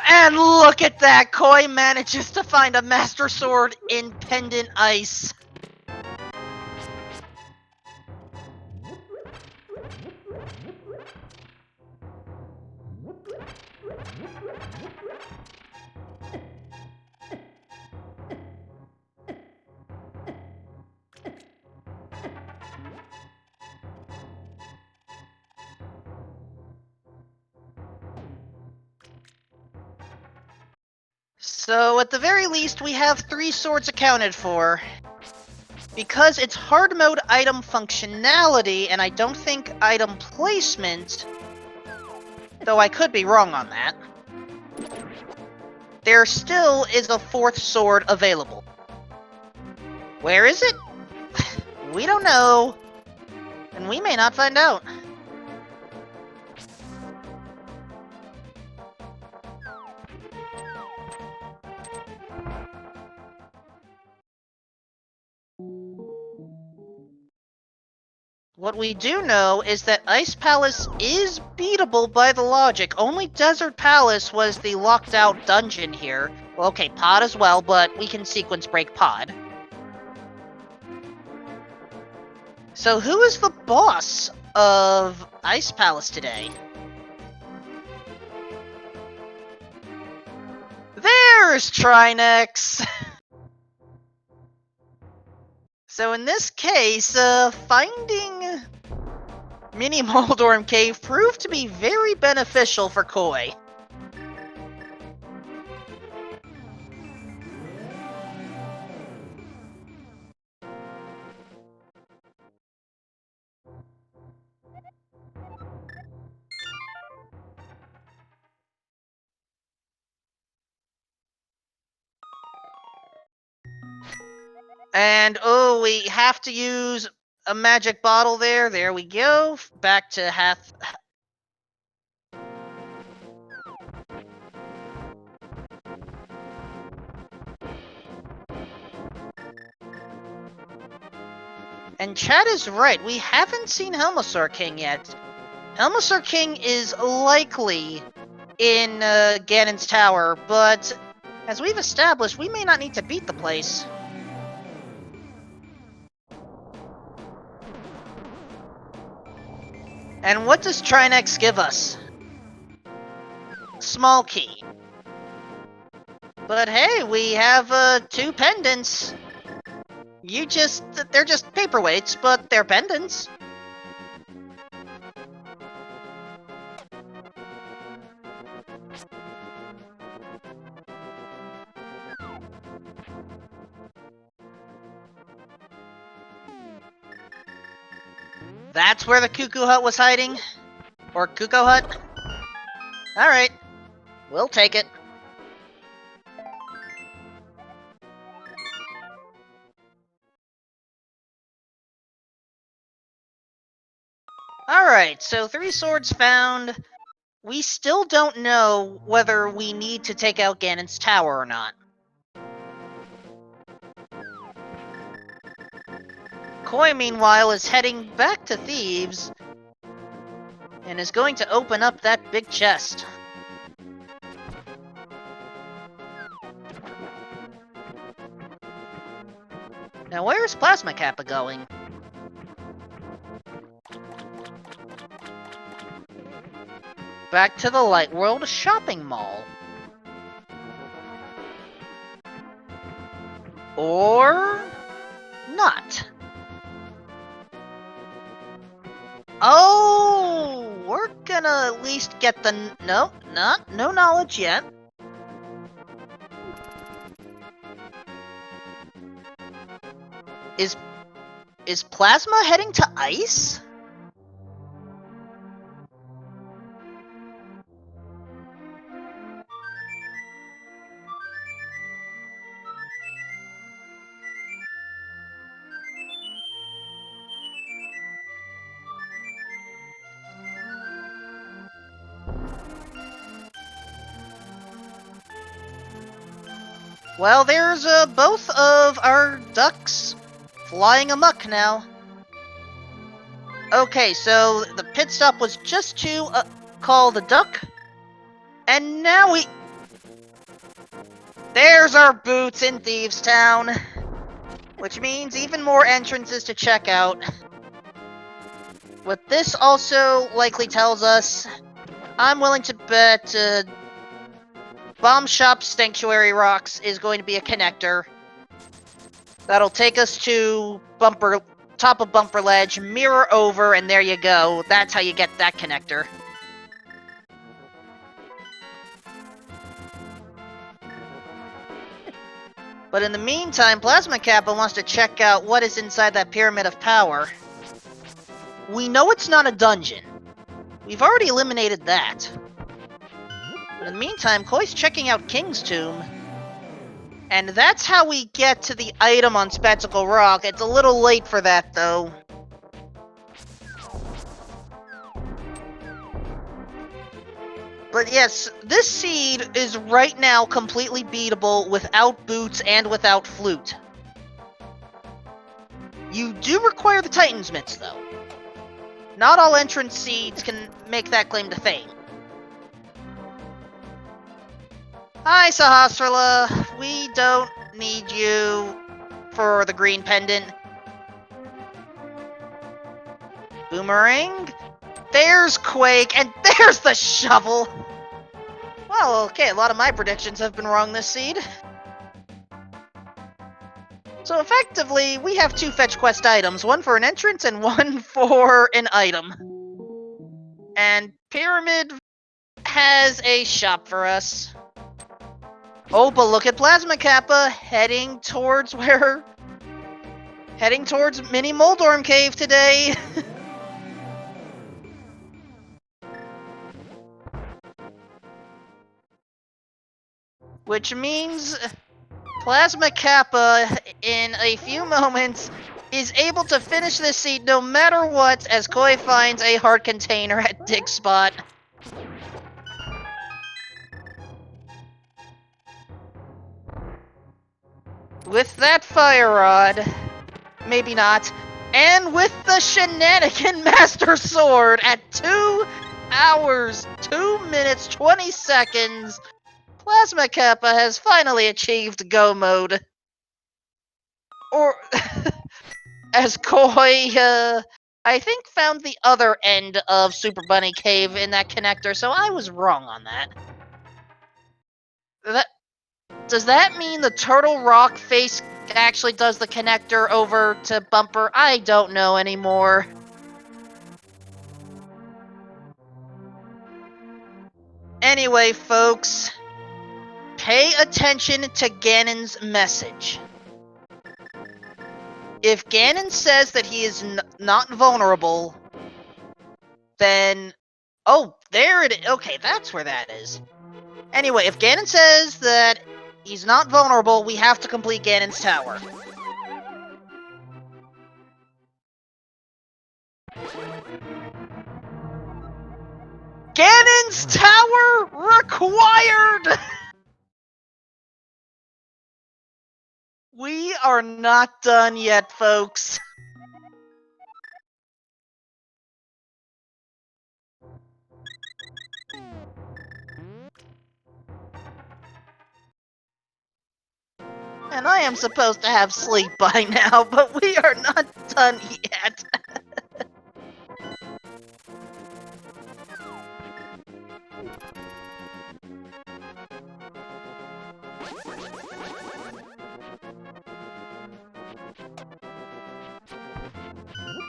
And look at that! Koi manages to find a Master Sword in Pendant Ice. So, at the very least, we have 3 swords accounted for. Because it's hard mode item functionality, and I don't think item placement, though I could be wrong on that, there still is a 4th sword available. Where is it? We don't know, and we may not find out. What we do know is that Ice Palace is beatable by the logic. Only Desert Palace was the locked out dungeon here. Well, okay, Pod as well, but we can sequence break Pod. So who is the boss of Ice Palace today? There's Trinex! So in this case, finding Mini Moldorm Cave proved to be very beneficial for Koi. And, oh, we have to use a magic bottle there. There we go. Back to half... And Chad is right. We haven't seen Helmasaur King yet. Helmasaur King is likely in Ganon's Tower, but as we've established, we may not need to beat the place. And what does Trinex give us? Small key. But hey, we have 2 pendants. They're just paperweights, but they're pendants. That's where the Cuckoo Hut was hiding? Or Cuckoo Hut? Alright. We'll take it. Alright, so 3 swords found. We still don't know whether we need to take out Ganon's Tower or not. Koi, meanwhile, is heading back to Thieves and is going to open up that big chest. Now, where's Plasma Kappa going? Back to the Light World shopping mall. Or not. Oh, we're gonna at least get the... No knowledge yet. Is Plasma heading to ice? Well, there's both of our ducks flying amok now. Okay, so the pit stop was just to call the duck. And now we... There's our boots in Thieves Town. Which means even more entrances to check out. What this also likely tells us, I'm willing to bet Bomb Shop Sanctuary Rocks is going to be a connector. That'll take us to top of Bumper Ledge, mirror over, and there you go. That's how you get that connector. But in the meantime, Plasma Kappa wants to check out what is inside that Pyramid of Power. We know it's not a dungeon. We've already eliminated that. But in the meantime, Koi's checking out King's Tomb. And that's how we get to the item on Spectacle Rock. It's a little late for that, though. But yes, this seed is right now completely beatable without boots and without flute. You do require the Titan's Mitts, though. Not all entrance seeds can make that claim to fame. Hi, Sahasrara. We don't need you for the green pendant. Boomerang. There's Quake, and there's the shovel! Well, okay, a lot of my predictions have been wrong this seed. So effectively, we have two fetch quest items, one for an entrance and one for an item. And Pyramid has a shop for us. Oh, but look at Plasma Kappa heading towards Mini Moldorm Cave today. Which means Plasma Kappa, in a few moments, is able to finish this seed no matter what, as Koi finds a heart container at Dig Spot. With that fire rod, maybe not, and with the Shenanigan Master Sword at 2 hours, 2 minutes, 20 seconds, Plasma Kappa has finally achieved Go Mode. Or, as Koi, I think found the other end of Super Bunny Cave in that connector, so I was wrong on that. Does that mean the Turtle Rock face actually does the connector over to Bumper? I don't know anymore. Anyway, folks, pay attention to Ganon's message. If Ganon says that he is not vulnerable, then... Oh, there it is. Okay, that's where that is. Anyway, if Ganon says that he's not vulnerable, we have to complete Ganon's tower. Ganon's tower required! We are not done yet, folks. And I am supposed to have sleep by now, but we are not done yet.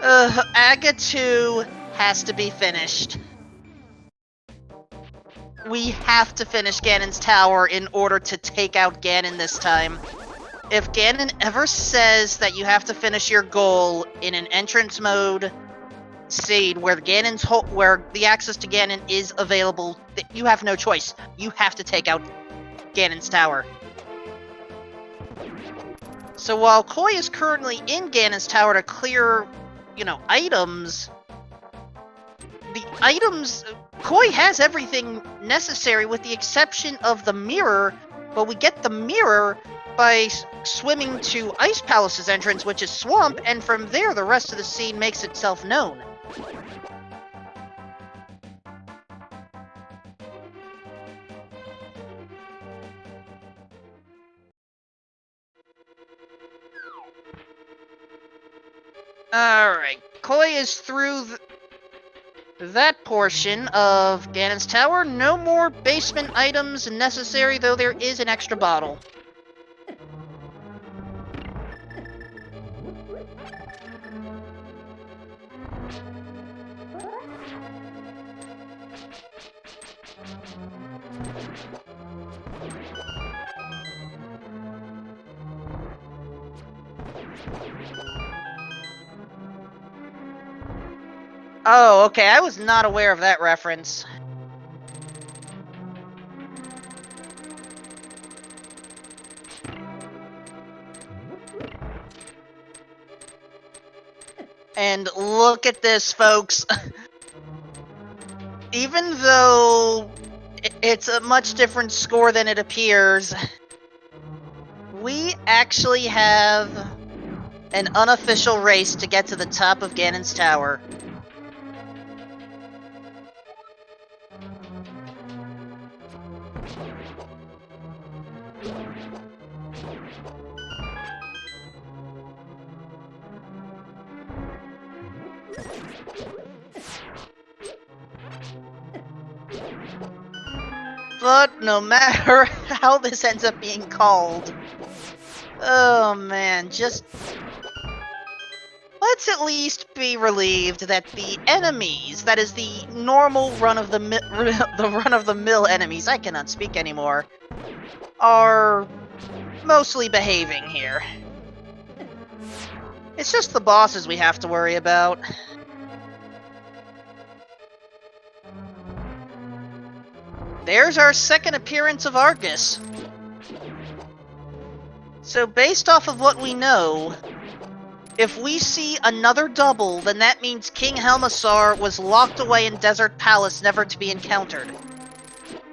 Aga 2 has to be finished. We have to finish Ganon's tower in order to take out Ganon this time. If Ganon ever says that you have to finish your goal in an entrance mode seed where where the access to Ganon is available, you have no choice. You have to take out Ganon's tower. So while Koi is currently in Ganon's tower to clear, items, Koi has everything necessary with the exception of the mirror, but we get the mirror by swimming to Ice Palace's entrance, which is Swamp, and from there the rest of the scene makes itself known. Alright, Koi is through that portion of Ganon's tower. No more basement items necessary, though there is an extra bottle. Oh, okay, I was not aware of that reference. And look at this, folks. Even though it's a much different score than it appears, we actually have an unofficial race to get to the top of Ganon's tower. But no matter how this ends up being called, oh man, let's at least be relieved that the enemies, that is the normal run-of-the-mill enemies, I cannot speak anymore, are mostly behaving here. It's just the bosses we have to worry about. There's our second appearance of Argus. So based off of what we know, if we see another double, then that means King Helmasaur was locked away in Desert Palace, never to be encountered.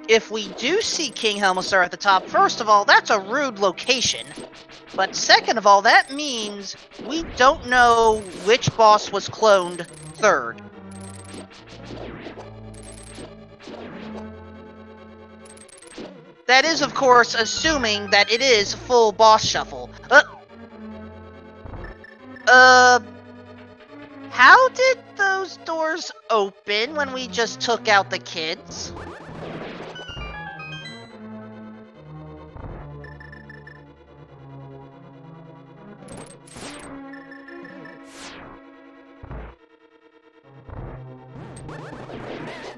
If we do see King Helmasaur at the top, first of all, that's a rude location. But second of all, that means we don't know which boss was cloned third. That is, of course, assuming that it is full boss shuffle. How did those doors open when we just took out the kids?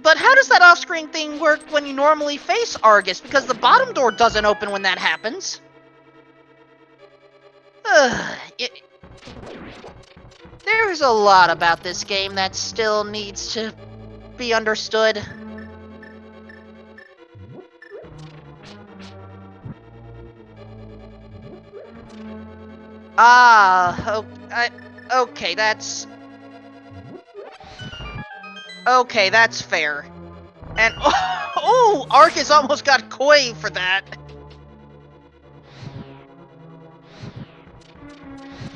But how does that off-screen thing work when you normally face Argus? Because the bottom door doesn't open when that happens. There's a lot about this game that still needs to be understood. Okay, that's... Okay, that's fair. And oh, Arcus almost got Koi for that.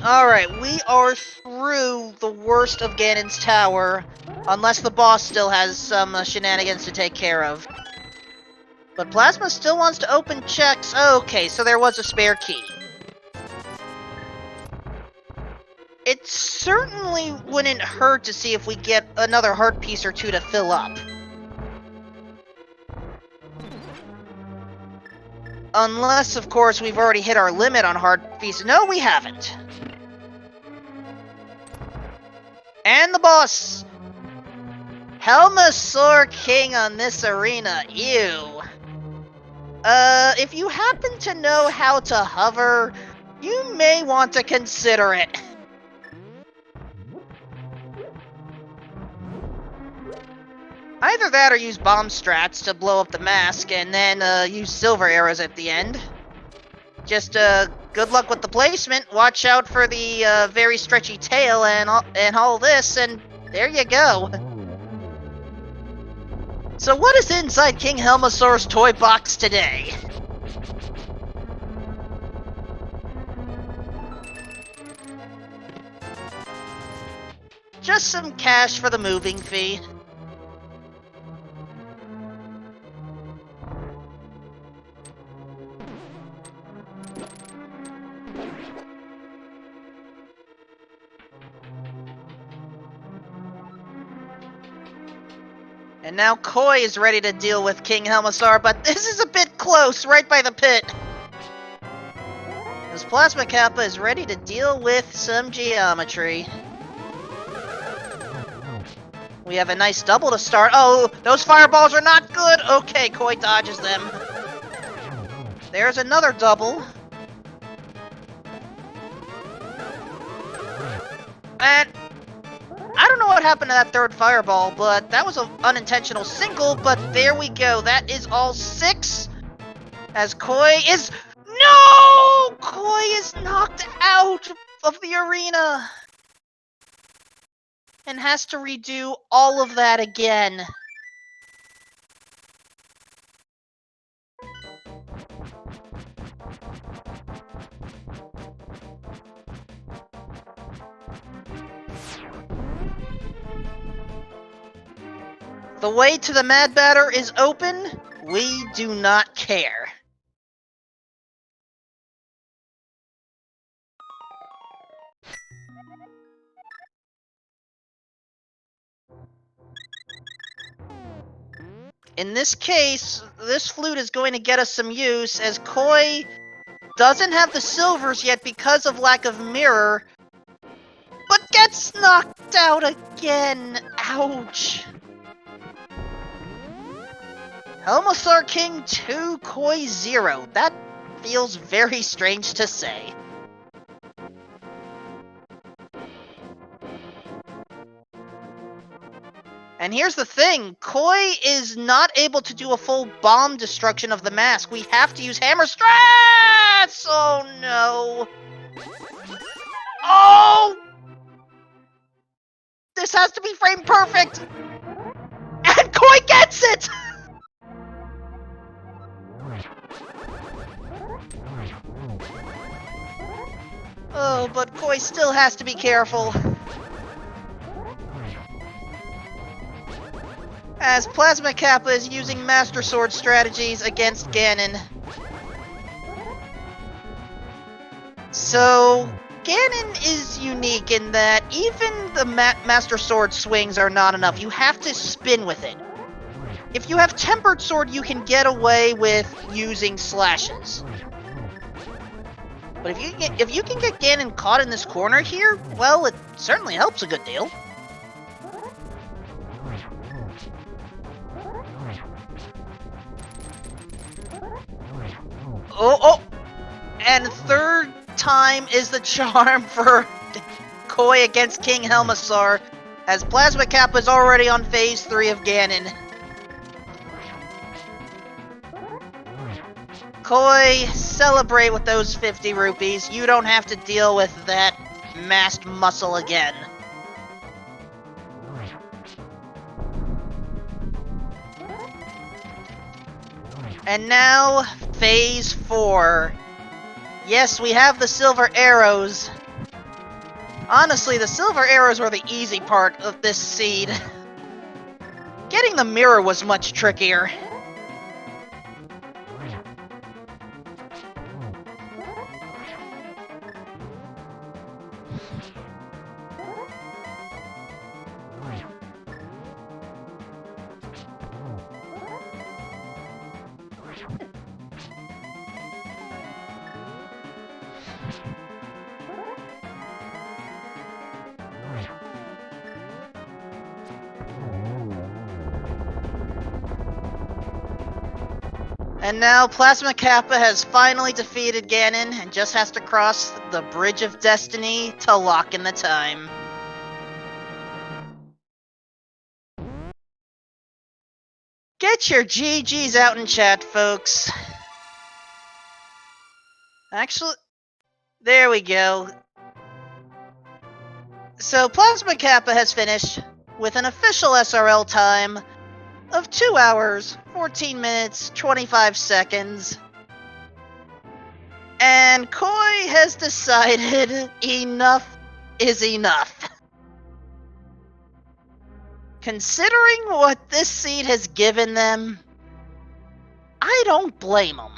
Alright, we are through the worst of Ganon's tower, unless the boss still has some shenanigans to take care of. But Plasma still wants to open checks. Okay, so there was a spare key. It certainly wouldn't hurt to see if we get another heart piece or two to fill up. Unless, of course, we've already hit our limit on heart pieces. No, we haven't. And the boss! Helmasaur King on this arena, ew. If you happen to know how to hover, you may want to consider it. Either that or use bomb strats to blow up the mask, and then use silver arrows at the end. Just good luck with the placement, watch out for the very stretchy tail and all this, and there you go. So what is inside King Helmasaur's toy box today? Just some cash for the moving fee. And now Koi is ready to deal with King Helmasaur, but this is a bit close, right by the pit. As Plasma Kappa is ready to deal with some geometry. We have a nice double to start. Oh, those fireballs are not good! Okay, Koi dodges them. There's another double. And I don't know what happened to that third fireball, but that was an unintentional single, but there we go. That is all 6. As Koi is... No! Koi is knocked out of the arena. And has to redo all of that again. The way to the Mad Batter is open. We do not care. In this case, this flute is going to get us some use, as Koi doesn't have the silvers yet because of lack of mirror, but gets knocked out again. Ouch. Helmasaur King 2, Koi 0. That feels very strange to say. And here's the thing, Koi is not able to do a full bomb destruction of the mask. We have to use hammer strats! Oh no. Oh! This has to be frame perfect! And Koi gets it! Oh, but Koi still has to be careful. As Plasma Kappa is using Master Sword strategies against Ganon. So, Ganon is unique in that even the Master Sword swings are not enough. You have to spin with it. If you have Tempered Sword, you can get away with using slashes. But if you can get Ganon caught in this corner here, well, it certainly helps a good deal. Oh! And third time is the charm for Koi against King Helmasaur, as Plasma Kappa is already on phase 3 of Ganon. Koi, celebrate with those 50 rupees. You don't have to deal with that masked muscle again. And now, phase 4. Yes, we have the silver arrows. Honestly, the silver arrows were the easy part of this seed. Getting the mirror was much trickier. And now Plasma Kappa has finally defeated Ganon and just has to cross the Bridge of Destiny to lock in the time. Get your GGs out in chat, folks. Actually, there we go. So Plasma Kappa has finished with an official SRL time of 2 hours, 14 minutes, 25 seconds. And Koi has decided enough is enough. Considering what this seed has given them, I don't blame them.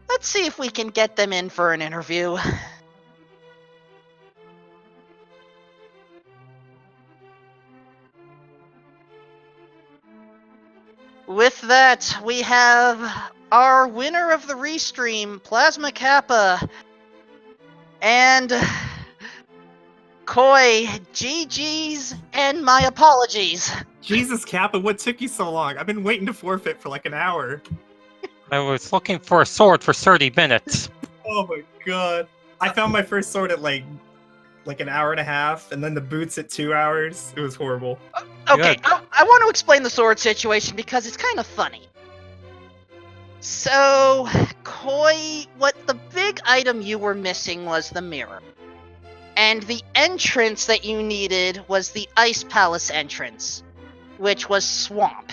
Let's see if we can get them in for an interview. With that, we have our winner of the restream, Plasma Kappa, and Koi. GG's and my apologies. Jesus, Kappa, what took you so long? I've been waiting to forfeit for like an hour. I was looking for a sword for 30 minutes. Oh my god. I found my first sword at like an hour and a half, and then the boots at 2 hours. It was horrible. Okay, I want to explain the sword situation because it's kind of funny. So, Koi, what the big item you were missing was the mirror. And the entrance that you needed was the Ice Palace entrance, which was Swamp.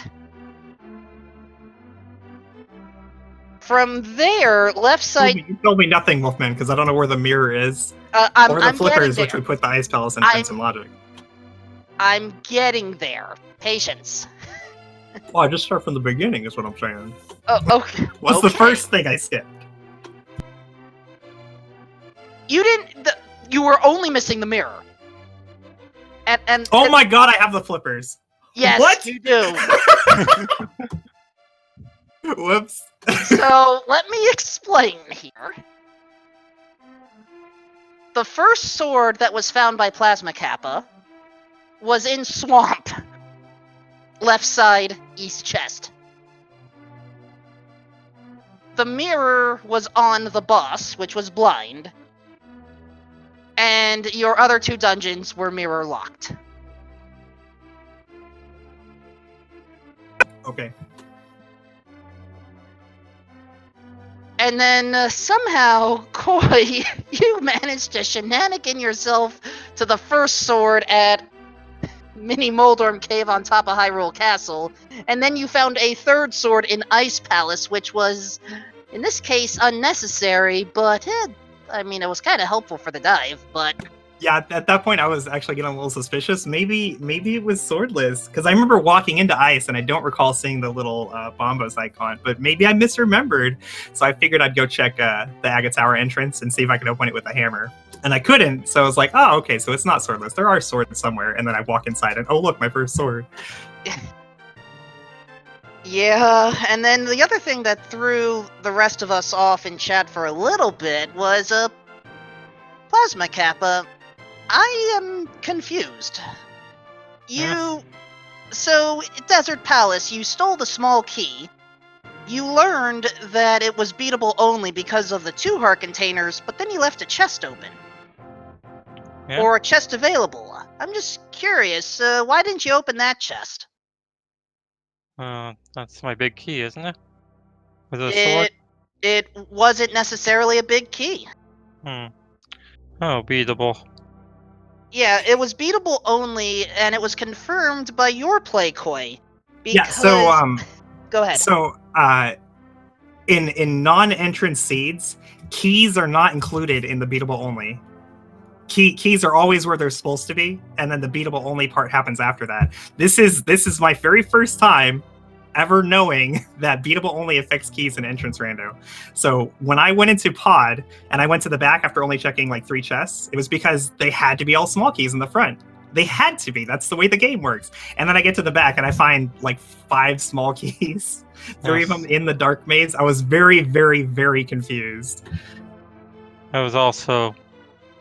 From there, left side... You told me nothing, Wolfman, because I don't know where the mirror is. Or the I'm flippers, which would put the Ice Palace entrance in logic. I'm getting there. Patience. Well, I just start from the beginning, is what I'm saying. Oh, okay. What's the first thing I skipped? You didn't... You were only missing the mirror. And oh my god, I have the flippers. Yes, what? You do. Whoops. So, let me explain here. The first sword that was found by Plasma Kappa was in Swamp. Left side, east chest. The mirror was on the boss, which was blind. And your other 2 dungeons were mirror locked. Okay. And then somehow, Koi, you managed to shenanigan yourself to the first sword at Mini Moldorm Cave on top of Hyrule Castle, and then you found a third sword in Ice Palace, which was, in this case, unnecessary, but, I mean, it was kind of helpful for the dive, but... Yeah, at that point, I was actually getting a little suspicious. Maybe it was swordless, because I remember walking into ice, and I don't recall seeing the little Bombos icon, but maybe I misremembered, so I figured I'd go check the Agate Tower entrance and see if I could open it with a hammer. And I couldn't, so I was like, oh, okay, so it's not swordless. There are swords somewhere, and then I walk inside, and oh, look, my first sword. Yeah, and then the other thing that threw the rest of us off in chat for a little bit was, Plasma Kappa. I am confused. So, Desert Palace, you stole the small key. You learned that it was beatable only because of the 2 heart containers, but then you left a chest open. Yeah. Or a chest available. I'm just curious, why didn't you open that chest? That's my big key, isn't it? With a sword? It wasn't necessarily a big key. Oh, beatable. Yeah, it was beatable only, and it was confirmed by your play, Koi. Yeah, so, Go ahead. So, in non-entrance seeds, keys are not included in the beatable only. Keys are always where they're supposed to be, and then the beatable only part happens after that. This is my very first time ever knowing that beatable only affects keys in entrance rando. So when I went into pod and I went to the back after only checking like 3 chests, it was because they had to be all small keys in the front. They had to be. That's the way the game works. And then I get to the back and I find like 5 small keys, 3 of them in the dark maze. I was very, very, very confused. I was also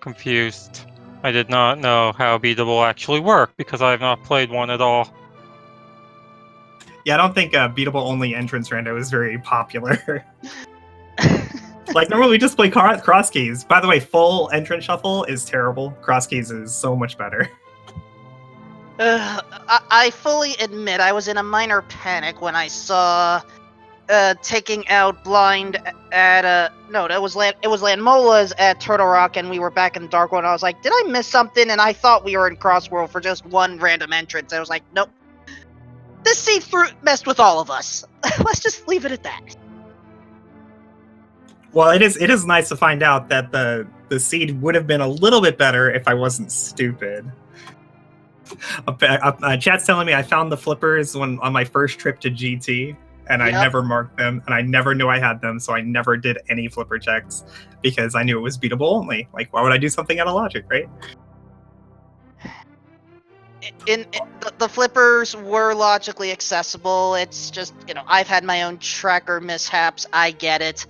confused. I did not know how beatable actually worked because I have not played one at all. Yeah, I don't think beatable only entrance rando is very popular. Like, normally we just play cross keys. By the way, full entrance shuffle is terrible. Cross keys is so much better. I fully admit I was in a minor panic when I saw taking out blind at no, it was Landmola's at Turtle Rock, and we were back in Dark World. And I was like, did I miss something? And I thought we were in Crossworld for just one random entrance. I was like, nope. This seed messed with all of us. Let's just leave it at that. Well, it is nice to find out that the seed would have been a little bit better if I wasn't stupid. Chat's telling me I found the flippers on my first trip to GT, and I never marked them, and I never knew I had them, so I never did any flipper checks because I knew it was beatable only. Like, why would I do something out of logic, right? The flippers were logically accessible. It's just, I've had my own tracker mishaps. I get it.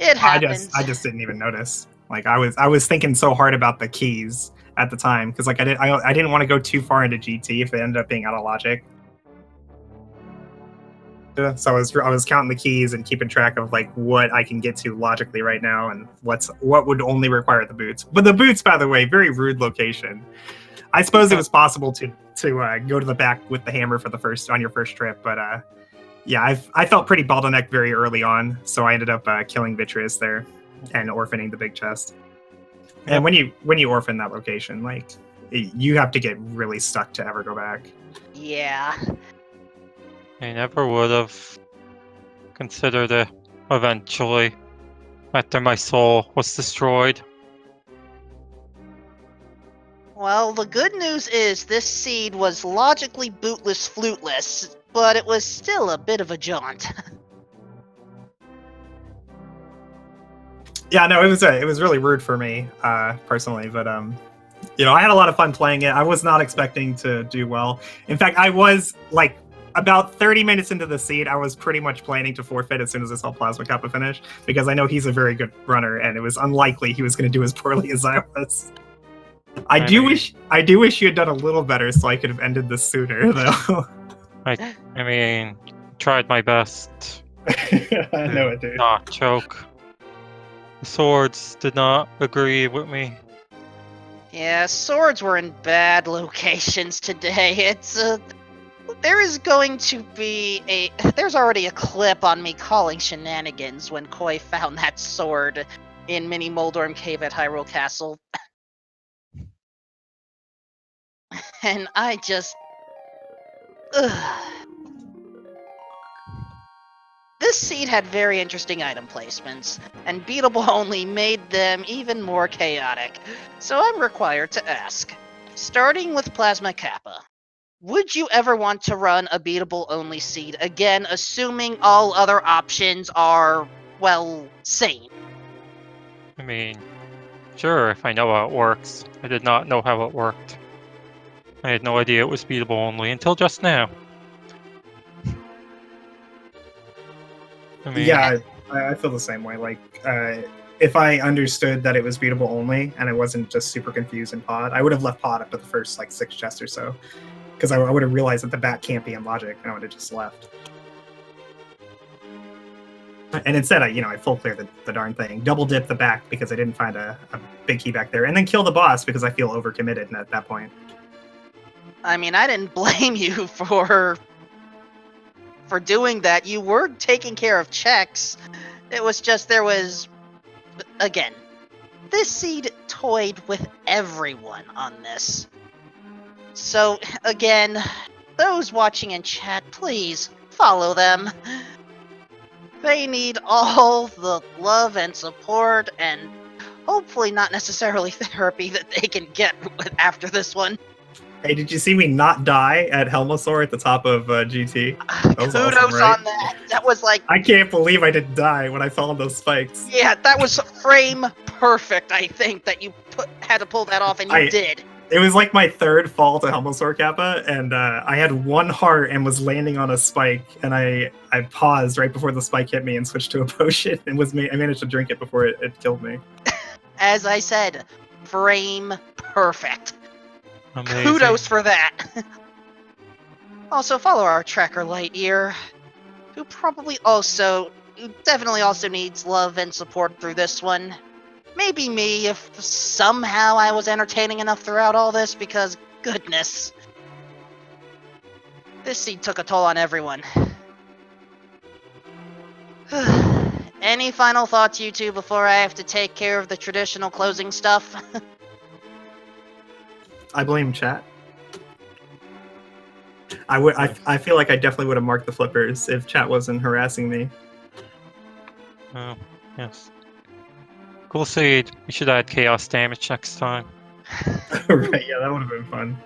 It happens. I just didn't even notice. Like, I was thinking so hard about the keys at the time because like I didn't want to go too far into GT if it ended up being out of logic. So I was counting the keys and keeping track of like what I can get to logically right now and what would only require the boots. But the boots, by the way, very rude location. I suppose it was possible to go to the back with the hammer on your first trip, but yeah, I felt pretty bottlenecked very early on, so I ended up killing Vitreous there and orphaning the big chest. And when you orphan that location, like you have to get really stuck to ever go back. Yeah. I never would have considered it eventually after my soul was destroyed. Well, the good news is this seed was logically bootless fluteless, but it was still a bit of a jaunt. Yeah, no, it was really rude for me, personally, but I had a lot of fun playing it. I was not expecting to do well. In fact, I was like about 30 minutes into the seed, I was pretty much planning to forfeit as soon as I saw Plasma Kappa finish, because I know he's a very good runner, and it was unlikely he was going to do as poorly as I was. I do wish you had done a little better, so I could have ended this sooner, though. I mean, tried my best. I know it, dude. Not choke. The swords did not agree with me. Yeah, swords were in bad locations today. There's already a clip on me calling shenanigans when Koi found that sword in Mini Moldorm Cave at Hyrule Castle. And I just... This seed had very interesting item placements, and beatable only made them even more chaotic. So I'm required to ask, starting with Plasma Kappa, would you ever want to run a beatable only seed again, assuming all other options are, well, sane? I mean, sure, if I know how it works. I did not know how it worked. I had no idea it was beatable only until just now. I mean, yeah, I feel the same way. Like, if I understood that it was beatable only and I wasn't just super confused in pod, I would have left pod up to the first like 6 chests or so, because I would have realized that the back can't be in logic, and I would have just left. And instead, I full clear the darn thing, double dip the back because I didn't find a big key back there, and then kill the boss because I feel overcommitted at that point. I mean, I didn't blame you for doing that. You were taking care of checks. It was just again, this seed toyed with everyone on this. So, again, those watching in chat, please follow them. They need all the love and support, and hopefully not necessarily therapy that they can get after this one. Hey, did you see me not die at Helmosaur at the top of GT? Kudos awesome, right? on that. That was like... I can't believe I didn't die when I fell on those spikes. Yeah, that was frame perfect, I think, that you had to pull that off, and you did. It was like my 3rd fall to Helmosaur Kappa, and I had 1 heart and was landing on a spike, and I paused right before the spike hit me and switched to a potion, and I managed to drink it before it killed me. As I said, frame perfect. amazing. Kudos for that. Also, follow our tracker Lightyear, who definitely also needs love and support through this one. Maybe me, if somehow I was entertaining enough throughout all this, because goodness, this seed took a toll on everyone. Any final thoughts, you two, before I have to take care of the traditional closing stuff? I blame chat. I feel like I definitely would have marked the flippers if chat wasn't harassing me. Oh, yes. Cool seed. We should add chaos damage next time. Right, yeah, that would have been fun.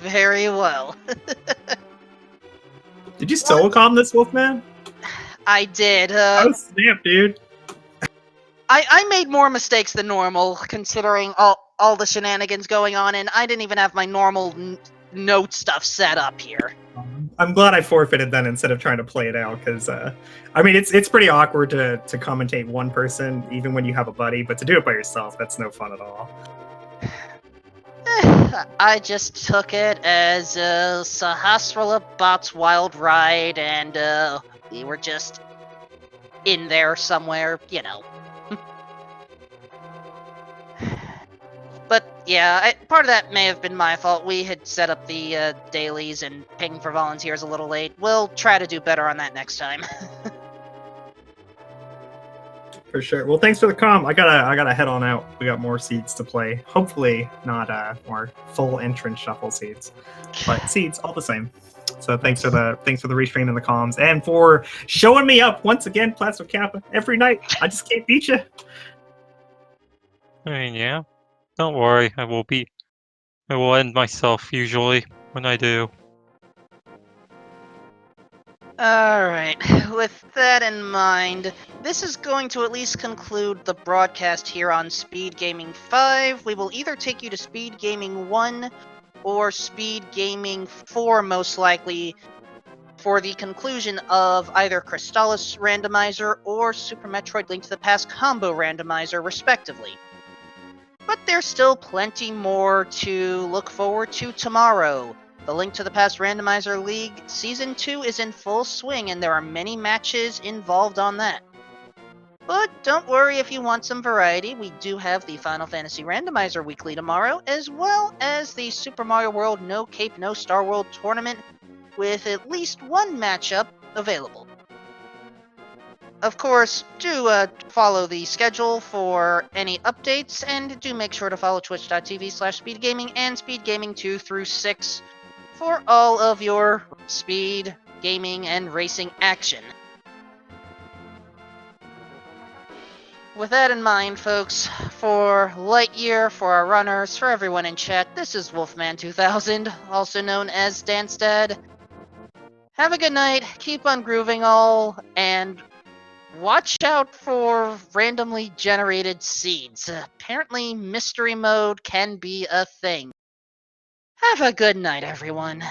Very well. Did you solo calm this, Wolfman? I did. I was snapped, dude. I made more mistakes than normal, considering all the shenanigans going on, and I didn't even have my normal note stuff set up here. I'm glad I forfeited then instead of trying to play it out, because I mean it's pretty awkward to commentate one person even when you have a buddy, but to do it by yourself, that's no fun at all. I just took it as Sahasrara Bot's wild ride, and we were just in there somewhere, you know. But yeah, part of that may have been my fault. We had set up the dailies and pinged for volunteers a little late. We'll try to do better on that next time. For sure. Well, thanks for the comm. I gotta head on out. We got more seeds to play. Hopefully not more full entrance shuffle seeds, but seeds all the same. So thanks for the restream and the comms, and for showing me up once again, Plasma Kappa, every night. I just can't beat you. I mean, yeah. Don't worry. I will end myself usually when I do. Alright, with that in mind, this is going to at least conclude the broadcast here on Speed Gaming 5. We will either take you to Speed Gaming 1 or Speed Gaming 4, most likely, for the conclusion of either Crystallis Randomizer or Super Metroid Link to the Past Combo Randomizer, respectively. But there's still plenty more to look forward to tomorrow. The Link to the Past Randomizer League Season 2 is in full swing, and there are many matches involved on that. But don't worry if you want some variety, we do have the Final Fantasy Randomizer Weekly tomorrow, as well as the Super Mario World No Cape No Star World Tournament, with at least one matchup available. Of course, do follow the schedule for any updates, and do make sure to follow twitch.tv/speedgaming and speedgaming 2 through 6 for all of your speed, gaming, and racing action. With that in mind, folks, for Lightyear, for our runners, for everyone in chat, this is Wolfman2000, also known as Stanstead. Have a good night, keep on grooving all, and watch out for randomly generated seeds. Apparently, mystery mode can be a thing. Have a good night, everyone.